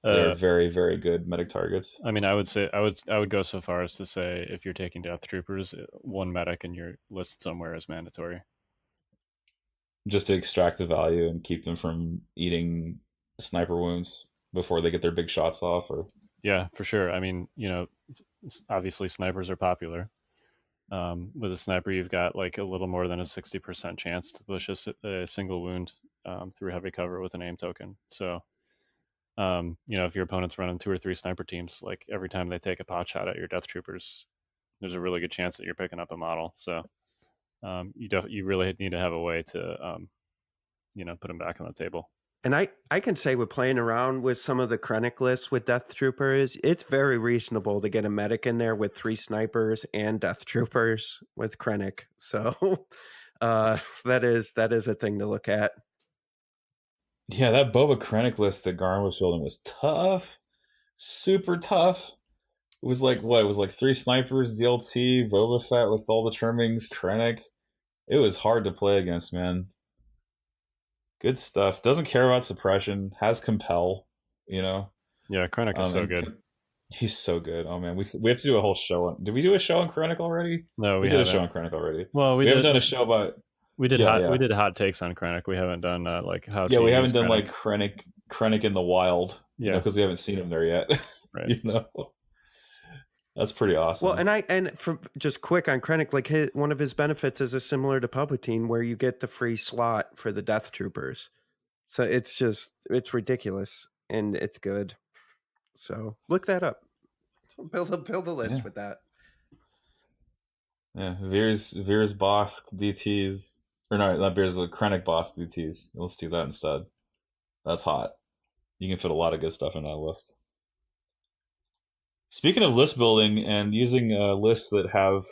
they're very, very good medic targets. I mean, I would go so far as to say if you're taking Death Troopers, 1 medic in your list somewhere is mandatory. Just to extract the value and keep them from eating sniper wounds before they get their big shots off. Or yeah, for sure. I mean, obviously snipers are popular. With a sniper, you've got like a little more than a 60% chance to push a single wound through heavy cover with an aim token. So, if your opponent's running 2 or 3 sniper teams, like every time they take a pot shot at your Death Troopers, there's a really good chance that you're picking up a model. So, you really need to have a way to, put them back on the table. And I can say with playing around with some of the Krennic lists with Death Troopers, it's very reasonable to get a medic in there with 3 snipers and Death Troopers with Krennic. So that is a thing to look at. Yeah, that Boba Krennic list that Garn was building was tough. Super tough. It was like, what? It was like 3 snipers, DLT, Boba Fett with all the trimmings, Krennic. It was hard to play against, man. Good stuff. Doesn't care about suppression. Has compel, Yeah, Krennic is so good. He's so good. Oh man, we have to do a whole show on. Did we do a show on Krennic already? No, we did haven't. a show on Krennic already. Well, we haven't done a show about. We did Yeah, yeah. we did hot takes on Krennic. We haven't done like how. Yeah, to we use haven't done Krennic. like Krennic in the wild, Yeah. because we haven't seen him there yet. Right. You know, that's pretty awesome. Well, and from just quick on Krennic, like one of his benefits is similar to Palpatine, where you get the free slot for the Death Troopers. So it's ridiculous and it's good. So look that up. Build a list with that. Yeah, Veer's Bosk DTs, or no, not Veer's, the Krennic Bosk DTs. Let's do that instead. That's hot. You can fit a lot of good stuff in that list. Speaking of list building and using lists that have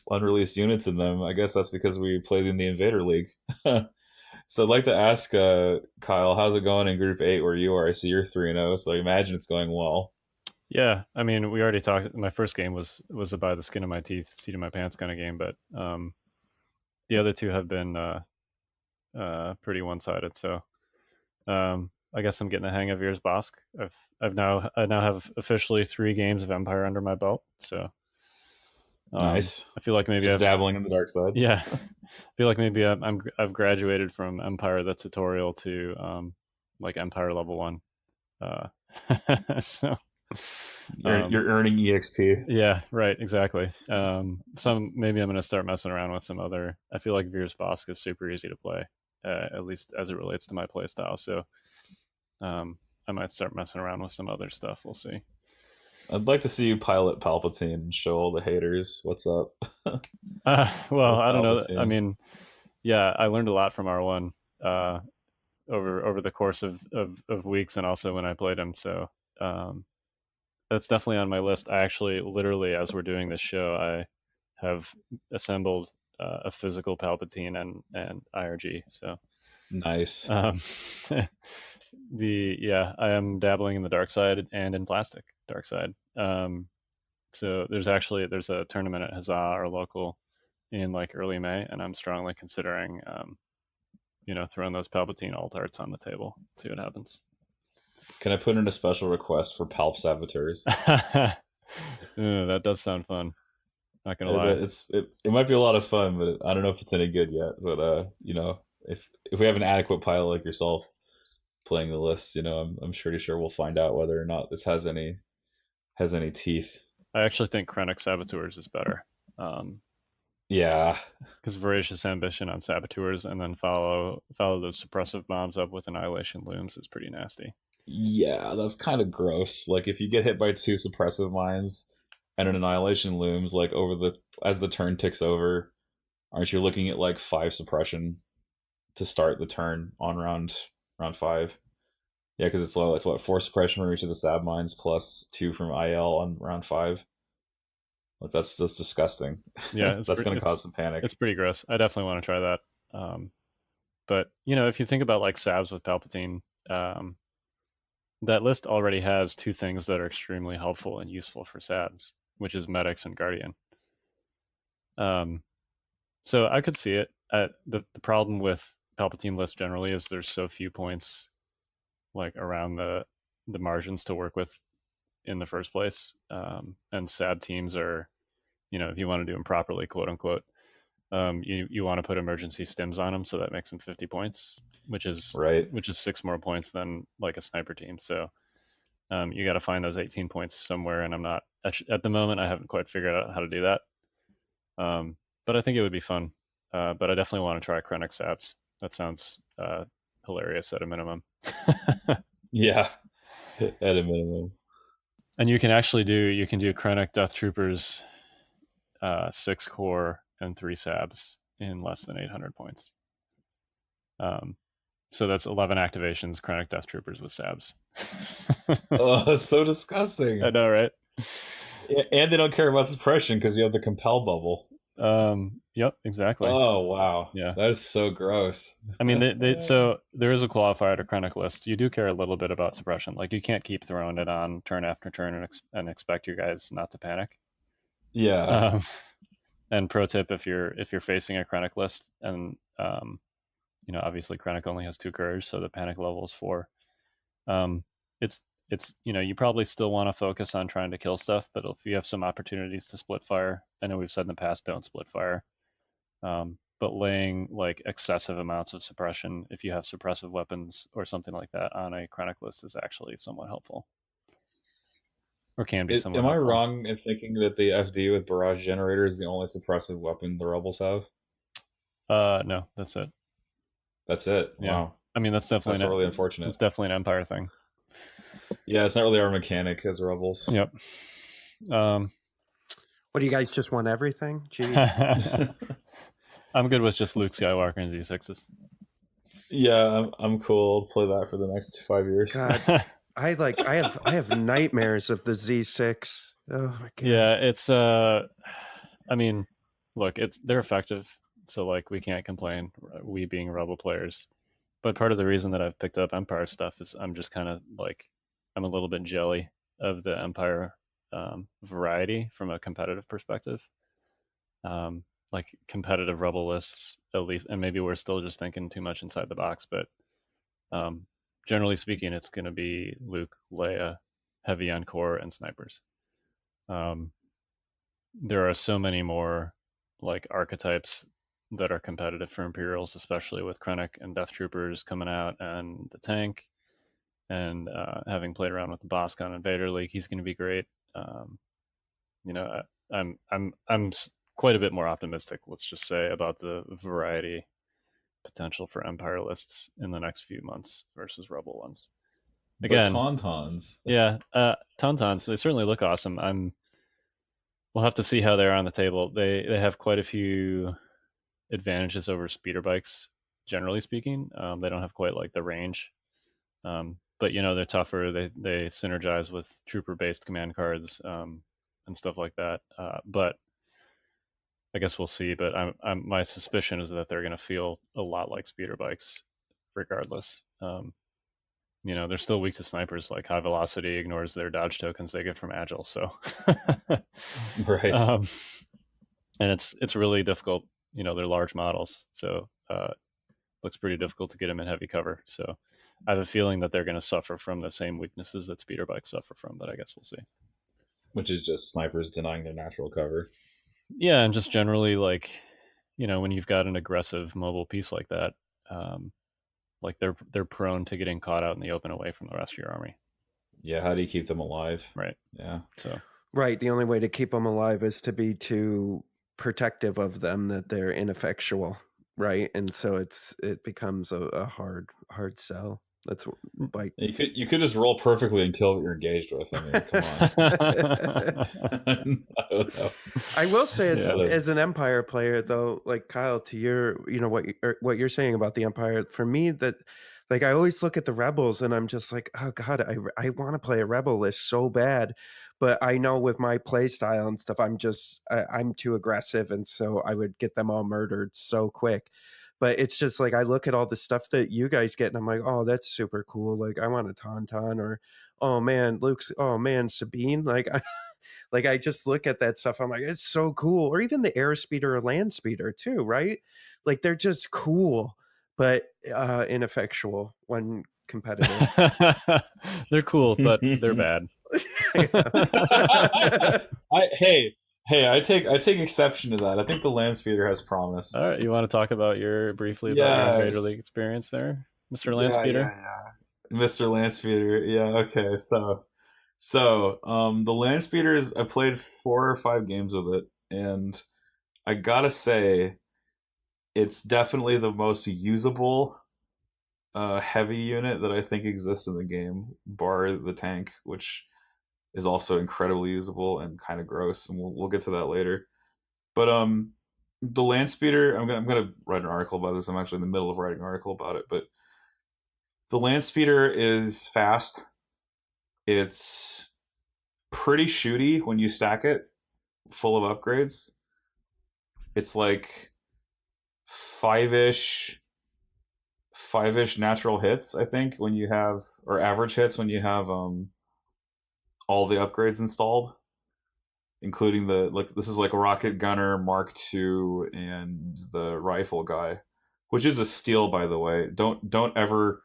unreleased units in them, I guess that's because we played in the Invader League. So I'd like to ask Kyle, how's it going in Group 8 where you are? I see you're 3-0, so I imagine it's going well. Yeah, I mean, we already talked. My first game was a by the skin of my teeth, seat of my pants kind of game, but the other two have been pretty one-sided. So I guess I'm getting the hang of Veers Bosk. I now have officially 3 games of Empire under my belt. So Nice. I feel like maybe Just dabbling in the dark side. Yeah, I feel like maybe I've graduated from Empire the tutorial to like Empire level 1. So you're earning EXP. Yeah, right, exactly. Maybe I'm going to start messing around with some other. I feel like Veers Bosk is super easy to play, at least as it relates to my play style. So I might start messing around with some other stuff. We'll see. I'd like to see you pilot Palpatine and show all the haters what's up. Well, I don't know. I mean, yeah, I learned a lot from R1 over the course of weeks, and also when I played him. So that's definitely on my list. I actually, literally, as we're doing this show, I have assembled a physical Palpatine and IRG. So nice. I am dabbling in the dark side and in plastic dark side. So there's a tournament at Huzzah, our local, in like early May, and I'm strongly considering throwing those Palpatine alt arts on the table. See what happens. Can I put in a special request for Palp Saboteurs? That does sound fun. Not gonna lie. It might be a lot of fun, but I don't know if it's any good yet. But if we have an adequate pilot like yourself playing the list, I'm pretty sure we'll find out whether or not this has any teeth. I actually think Krennic Saboteurs is better. Yeah, because Voracious Ambition on Saboteurs and then follow those suppressive bombs up with Annihilation Looms is pretty nasty. Yeah, that's kind of gross. Like if you get hit by 2 suppressive mines and an Annihilation Looms, like as the turn ticks over, aren't you looking at like 5 suppression to start the turn on round 5? Yeah, because it's low. It's what, 4 suppression from each of the Sab mines plus 2 from IL on round 5. Like that's disgusting. Yeah, that's going to cause some panic. It's pretty gross. I definitely want to try that. But if you think about like Sabs with Palpatine, that list already has 2 things that are extremely helpful and useful for Sabs, which is Medics and Guardian. So I could see it. The problem with Palpatine list generally is there's so few points like around the margins to work with in the first place. And Sab teams are, if you want to do them properly, quote unquote, you want to put emergency stims on them, so that makes them 50 points, which is 6 more points than like a sniper team. So you got to find those 18 points somewhere, and I'm not at the moment. I haven't quite figured out how to do that. But I think it would be fun. But I definitely want to try Krennic Sabs. That sounds hilarious at a minimum. Yeah, at a minimum. And you can do Krennic Death Troopers, 6 core and 3 Sabs in less than 800 points. So that's 11 activations, Krennic Death Troopers with Sabs. Oh, it's so disgusting. I know, right? And they don't care about suppression because you have the compel bubble. Yep, exactly. Oh wow, yeah, that is so gross. I mean, so there is a qualifier to Krennic list. You do care a little bit about suppression. Like you can't keep throwing it on turn after turn and expect your guys not to panic. Yeah. And pro tip, if you're facing a Krennic list, and obviously Krennic only has 2 courage, so the panic level is 4. It's you probably still want to focus on trying to kill stuff, but if you have some opportunities to split fire, I know we've said in the past, don't split fire. but laying like excessive amounts of suppression, if you have suppressive weapons or something like that on a chronic list, is actually somewhat helpful, or can be somewhat Am I helpful. wrong in thinking that the FD with barrage generator is the only suppressive weapon the rebels have? No, that's it. That's it. Yeah. Wow. I mean, that's definitely really unfortunate. It's definitely an Empire thing. Yeah, it's not really our mechanic as rebels. Yep. What do you guys just want everything? Jeez. I'm good with just Luke Skywalker and Z6s. Yeah, I'm cool. I'll play that for the next 5 years. God, I have nightmares of the Z6. Oh my god. Yeah, it's I mean, look, they're effective, so like we can't complain. We being Rebel players, but part of the reason that I've picked up Empire stuff is I'm just kind of like I'm a little bit jelly of the Empire variety from a competitive perspective. Like competitive Rebel lists, at least, and maybe we're still just thinking too much inside the box, but generally speaking, it's going to be Luke, Leia, heavy on core, and snipers. There are so many more like archetypes that are competitive for Imperials, especially with Krennic and Death Troopers coming out, and the tank, and having played around with the Boscon and Vader League, he's going to be great. You know, I'm quite a bit more optimistic, let's just say, about the variety potential for Empire lists in the next few months versus Rebel ones. Again, but Tauntauns. Yeah, Tauntauns, they certainly look awesome. We'll have to see how they're on the table. They have quite a few advantages over speeder bikes, generally speaking. They don't have quite like the range, but you know they're tougher. They synergize with trooper-based command cards and stuff like that. But I guess we'll see. But my suspicion is that they're going to feel a lot like speeder bikes, regardless. You know, they're still weak to snipers. Like high velocity ignores their dodge tokens they get from agile. So, Right. And it's really difficult. You know, they're large models, so looks pretty difficult to get them in heavy cover. So, I have a feeling that they're going to suffer from the same weaknesses that speeder bikes suffer from. But I guess we'll see. Which is just snipers denying their natural cover. Yeah, and just generally, like, you know, when you've got an aggressive mobile piece like that, like they're prone to getting caught out in the open away from the rest of your army. Yeah, how do you keep them alive? Right. Yeah. So. Right. The only way to keep them alive is to be too protective of them that they're ineffectual. Right. And so it becomes a hard sell. That's like you could just roll perfectly and kill what you're engaged with. I mean, come on. I don't know. I will say as an Empire player though, like Kyle, to your, you know, what you're saying about the Empire, for me, that like I always look at the Rebels and I'm just like, oh God, I want to play a Rebel list so bad. But I know with my play style and stuff, I'm too aggressive. And so I would get them all murdered so quick. But it's just like I look at all the stuff that you guys get and I'm like, oh, that's super cool. Like I want a Tauntaun, or oh man, Sabine. Like I just look at that stuff. I'm like, it's so cool. Or even the airspeeder or land speeder too, right? Like they're just cool, but ineffectual when competitive. They're cool, but they're bad. I take exception to that. I think the land speeder has promise. All right, you want to talk about your Vader League experience there, Mr. Land Speeder? Yeah. Mr. Land Speeder. Yeah, okay. So the land speeders, I played 4 or 5 games with it, and I gotta say it's definitely the most usable heavy unit that I think exists in the game, bar the tank, which is also incredibly usable and kind of gross, and we'll get to that later. But the land speeder, I'm gonna write an article about this. I'm actually in the middle of writing an article about it, but the land speeder is fast. It's pretty shooty when you stack it full of upgrades. It's like five-ish natural hits, I think, when you have, or average hits when you have all the upgrades installed, including this is like a rocket gunner Mark II and the rifle guy, which is a steal, by the way. Don't ever,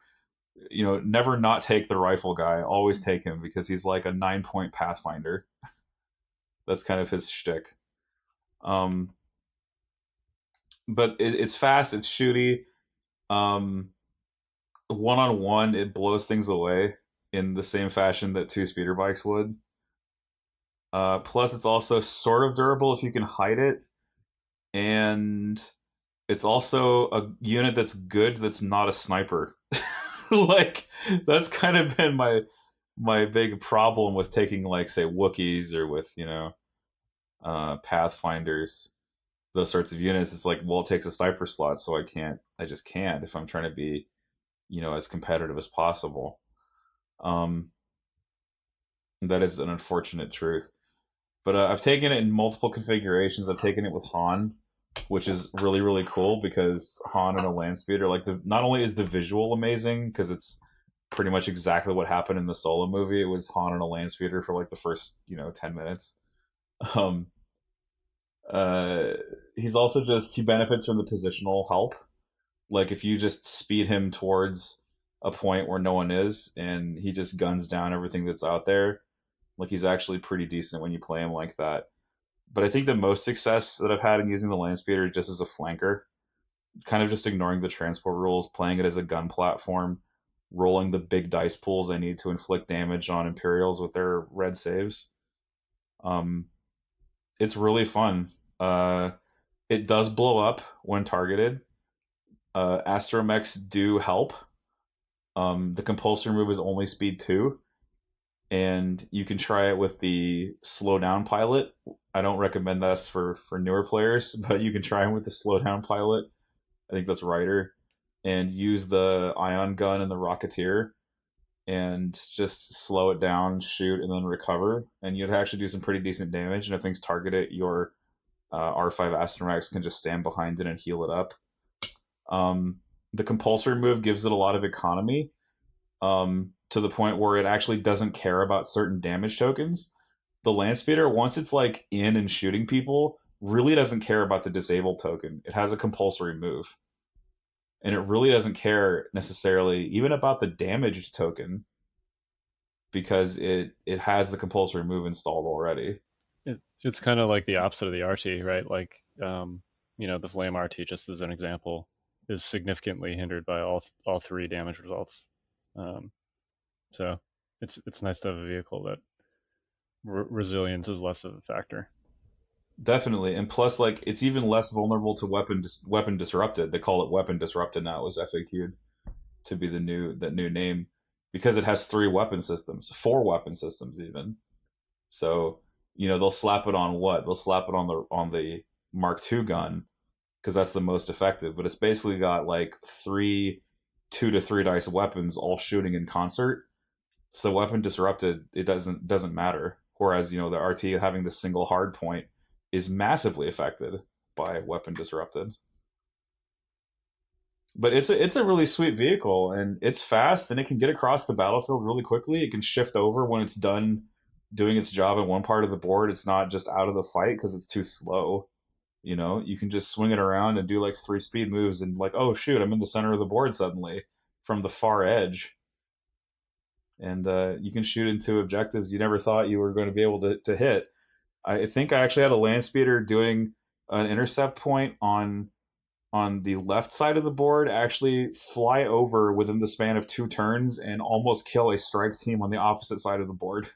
never not take the rifle guy. Always take him, because he's like a 9-point Pathfinder. That's kind of his shtick. but it's fast, it's shooty. One-on-one, it blows things away in the same fashion that two speeder bikes would. Plus, it's also sort of durable if you can hide it, and it's also a unit that's good that's not a sniper. Like, that's kind of been my big problem with taking, like, say, Wookiees or with, Pathfinders, those sorts of units. It's like, well, it takes a sniper slot, so I just can't if I'm trying to be, as competitive as possible. That is an unfortunate truth. But I've taken it in multiple configurations. I've taken it with Han, which is really, really cool because Han and a land speeder, like, not only is the visual amazing because it's pretty much exactly what happened in the Solo movie. It was Han and a land speeder for like the first 10 minutes. Um, uh, he's also he benefits from the positional help. Like, if you just speed him towards a point where no one is, and he just guns down everything that's out there, like, he's actually pretty decent when you play him like that. But I think the most success that I've had in using the land speeder is just as a flanker, kind of just ignoring the transport rules, playing it as a gun platform, rolling the big dice pools I need to inflict damage on Imperials with their red saves. It's really fun. It does blow up when targeted. Astromechs do help. The compulsory move is only speed 2, and you can try it with the slow down pilot. I don't recommend this for newer players, but you can try it with the slow down pilot. I think that's Ryder, and use the ion gun and the Rocketeer, and just slow it down, shoot, and then recover, and you'd actually do some pretty decent damage. And if things target it, your R5 Astromechs can just stand behind it and heal it up. The compulsory move gives it a lot of economy, to the point where it actually doesn't care about certain damage tokens. The land speeder, once it's like in and shooting people, really doesn't care about the disabled token. It has a compulsory move, and it really doesn't care necessarily even about the damage token because it has the compulsory move installed already. It's kind of like the opposite of the RT, right? Like, the Flame RT, just as an example, is significantly hindered by all three damage results. So it's nice to have a vehicle that resilience is less of a factor. Definitely, and plus, like, it's even less vulnerable to weapon disrupted. They call it weapon disrupted now. It was FAQ'd to be the new name because it has 4 weapon systems even. So they'll slap it on what? They'll slap it on the Mark II gun because that's the most effective. But it's basically got like 2 to 3 dice weapons all shooting in concert. So weapon disrupted, it doesn't matter. Whereas the RT having the single hard point is massively affected by weapon disrupted. But it's a really sweet vehicle, and it's fast, and it can get across the battlefield really quickly. It can shift over when it's done doing its job in one part of the board. It's not just out of the fight because it's too slow. You can just swing it around and do like 3 speed moves, and like, oh shoot, I'm in the center of the board suddenly from the far edge. And you can shoot into objectives you never thought you were going to be able to hit. I think I actually had a land speeder doing an intercept point on the left side of the board, actually fly over within the span of 2 turns and almost kill a strike team on the opposite side of the board.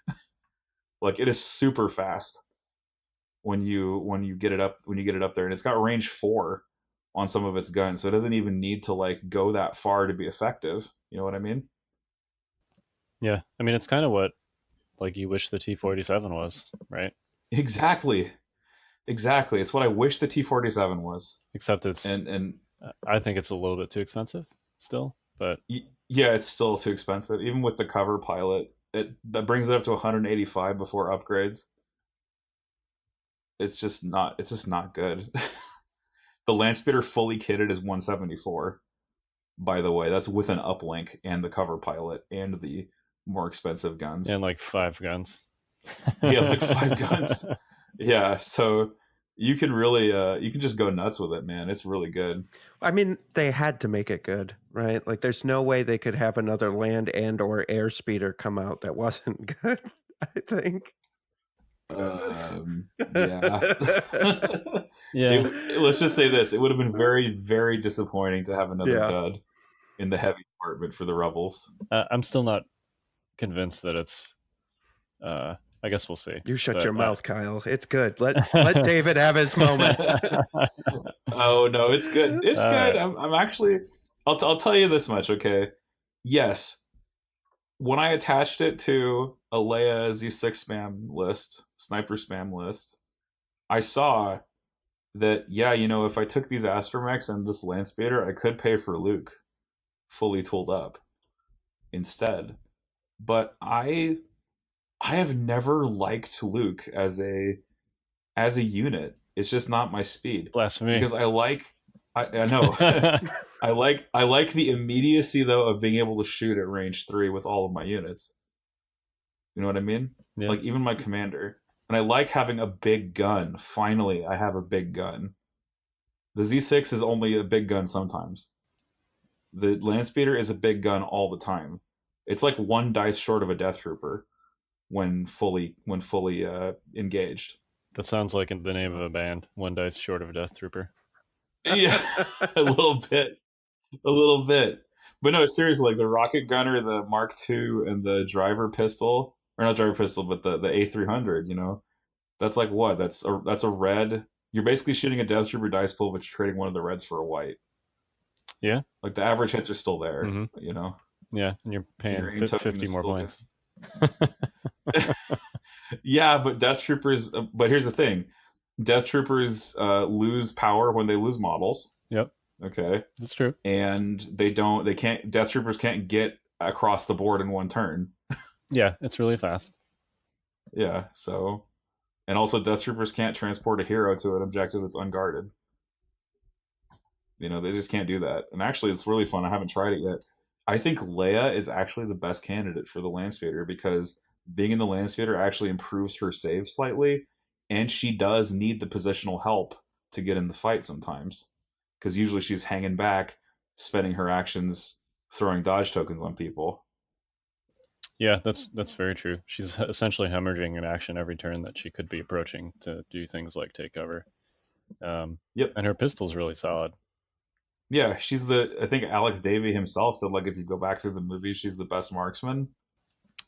Like, it is super fast when you get it up there, and it's got range 4 on some of its guns, so it doesn't even need to like go that far to be effective. You know what I mean? Yeah, I mean, it's kind of what like you wish the T-47 was, right? Exactly. It's what I wish the T-47 was. Except it's and I think it's a little bit too expensive still, but yeah, it's still too expensive. Even with the cover pilot, that brings it up to 185 before upgrades. It's just not good. The land speeder fully kitted is 174. By the way, that's with an uplink and the cover pilot and the more expensive guns. and like 5 guns. Yeah, like 5 guns. Yeah, so you can really you can just go nuts with it, man. It's really good. I mean, they had to make it good, right? Like, there's no way they could have another land and or air speeder come out that wasn't good, I think. Yeah. Yeah. Let's just say this: it would have been very, very disappointing to have another Yeah. dud in the heavy department for the Rebels. I'm still not convinced that it's. I guess we'll see. You shut But, your mouth, Kyle. It's good. Let David have his moment. Oh no, it's good. It's All good. right. I'm actually. I'll tell you this much, okay? Yes, when I attached it to a Leia Z6 spam list, sniper spam list, I saw that if I took these astromechs and this land speeder, I could pay for Luke fully tooled up instead. But I have never liked Luke as a unit. It's just not my speed. Blasphemy. Because I know I like the immediacy though of being able to shoot at range 3 with all of my units. You know what I mean? Yeah. Like even my commander. And I like having a big gun. Finally, I have a big gun. The Z6 is only a big gun sometimes. The land speeder is a big gun all the time. It's like one dice short of a death trooper when fully engaged. That sounds like the name of a band. One dice short of a death trooper. Yeah, a little bit. But no, seriously, like the rocket gunner, the Mark II, and the driver pistol, or not driver pistol, but the A300. That's like what? That's a red. You're basically shooting a death trooper dice pool, but you're trading one of the reds for a white. Yeah. Like the average hits are still there. Yeah, and you're paying Your aim token 50 is more still points. Yeah, but Death Troopers. But here's the thing: Death Troopers lose power when they lose models. Yep. Okay, that's true. And they can't. Death Troopers can't get across the board in one turn. Yeah, it's really fast. Yeah. So, and also Death Troopers can't transport a hero to an objective that's unguarded. They just can't do that. And actually, it's really fun. I haven't tried it yet. I think Leia is actually the best candidate for the land speeder because being in the land speeder actually improves her save slightly, and she does need the positional help to get in the fight sometimes, because usually she's hanging back, spending her actions throwing dodge tokens on people. Yeah, that's very true. She's essentially hemorrhaging an action every turn that she could be approaching to do things like take cover. Yep. And her pistol's really solid. Yeah, I think Alex Davey himself said, like, if you go back through the movie, she's the best marksman.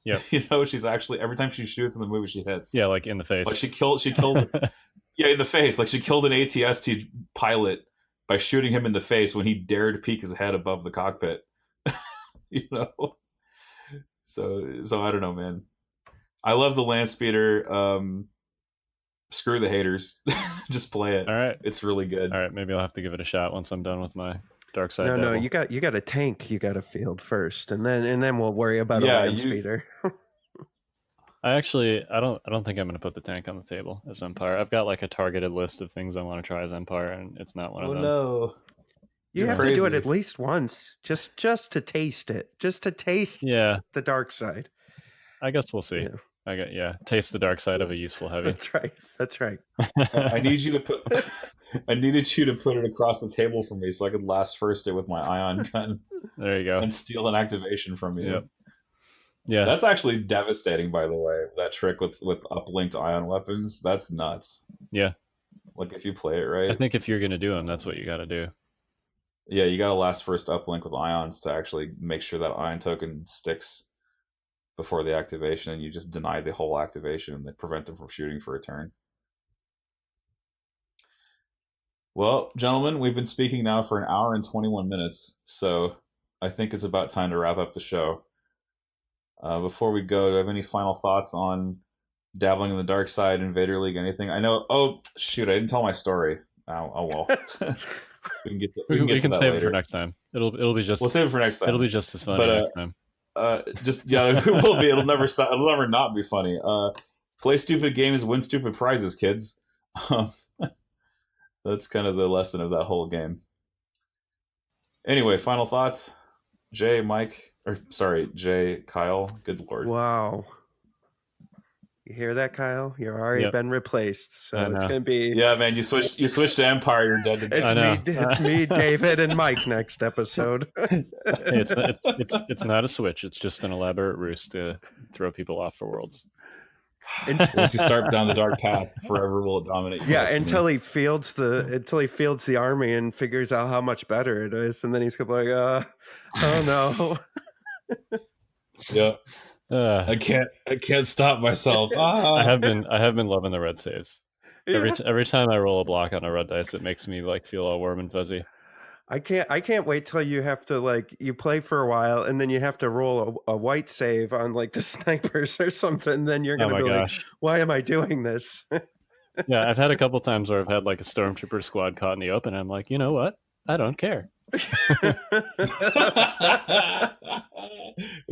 Yeah. She's actually, every time she shoots in the movie, she hits. Yeah, like in the face. Like she killed yeah, in the face. Like she killed an ATST pilot by shooting him in the face when he dared peek his head above the cockpit. So I don't know, man. I love the land speeder. Screw the haters. Just play it. All right. It's really good. All right, maybe I'll have to give it a shot once I'm done with my dark side. No, devil. you got a tank you got to field first, and then we'll worry about a land speeder. I don't think I'm going to put the tank on the table as Empire. I've got like a targeted list of things I want to try as Empire, and it's not one of them. No. You have to do it at least once, just to taste it, just to taste the dark side. I guess we'll see. Yeah. Taste the dark side of a useful heavy. That's right. I needed you to put it across the table for me so I could last first it with my ion gun. There you go. And steal an activation from you. Yep. Yeah. That's actually devastating, by the way. That trick with uplinked ion weapons, that's nuts. Yeah. Like if you play it right. I think if you're gonna do them, that's what you got to do. Yeah, you got to last first uplink with ions to actually make sure that ion token sticks before the activation, and you just deny the whole activation and they prevent them from shooting for a turn. Well, gentlemen, we've been speaking now for an hour and 21 minutes, so I think it's about time to wrap up the show. Before we go, do you have any final thoughts on dabbling in the dark side, Invader League, anything? I know. Oh, shoot, I didn't tell my story. Oh well. we can save it for next time. It'll be just. We'll save it for next time. It'll be just as fun next time. It will be. It'll never stop. It'll never not be funny. Play stupid games, win stupid prizes, kids. That's kind of the lesson of that whole game. Anyway, final thoughts, Jay, Kyle. Good Lord! Wow. You hear that, Kyle? You're already been replaced, so it's gonna be. Yeah, man, you switched to Empire. You're dead to death. It's me, David, and Mike next episode. It's not a switch. It's just an elaborate ruse to throw people off for Worlds. Once you start down the dark path, forever will it dominate your destiny. until he fields the army and figures out how much better it is, and then he's gonna be like, oh no. Yeah. I can't stop myself. I have been loving the red saves. Yeah. Every time I roll a block on a red dice, it makes me like feel all warm and fuzzy. I can't wait till you have to like you play for a while and then you have to roll a white save on like the snipers or something. Then you're gonna be like, why am I doing this? Yeah, I've had a couple times where I've had like a stormtrooper squad caught in the open. And I'm like, you know what? I don't care.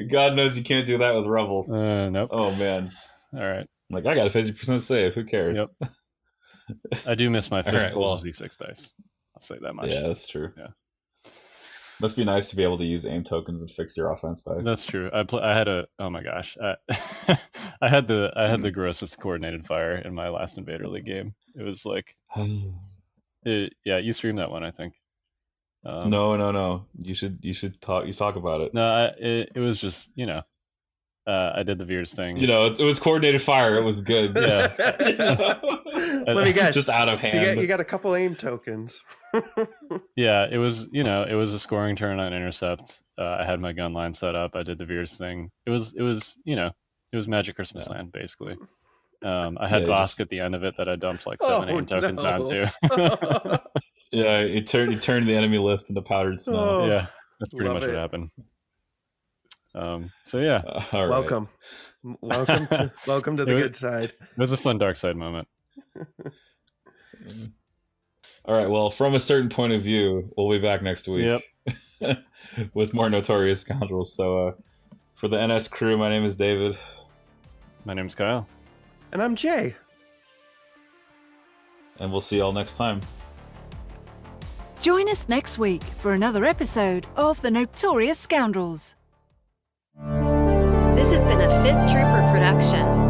God knows you can't do that with rebels. Nope. Oh man. All right. Like I got a 50% save. Who cares? Yep. I do miss my Fistfuls Z6 dice. I'll say that much. Yeah, that's true. Yeah. Must be nice to be able to use aim tokens and fix your offense dice. That's true. I had a oh my gosh. I had the grossest coordinated fire in my last Invader League game. It was like yeah, you streamed that one, I think. No. You should talk about it. No, it was just, I did the Veers thing. It was coordinated fire. It was good. Yeah. Let me guess. Just out of hand. You got a couple aim tokens. Yeah, it was a scoring turn on intercept. I had my gun line set up. I did the Veers thing. It was Magic Christmas Land basically. I had Bosk at the end of it that I dumped like 7 aim tokens onto. Yeah, he turned the enemy list into powdered snow. Oh, yeah, that's pretty much what happened. So yeah, welcome to the good side. It was a fun dark side moment. All right, well, from a certain point of view, we'll be back next week with more Notorious Scoundrels. So for the NS crew, my name is David. My name's Kyle. And I'm Jay. And we'll see y'all next time. Join us next week for another episode of the Notorious Scoundrels. This has been a Fifth Trooper production.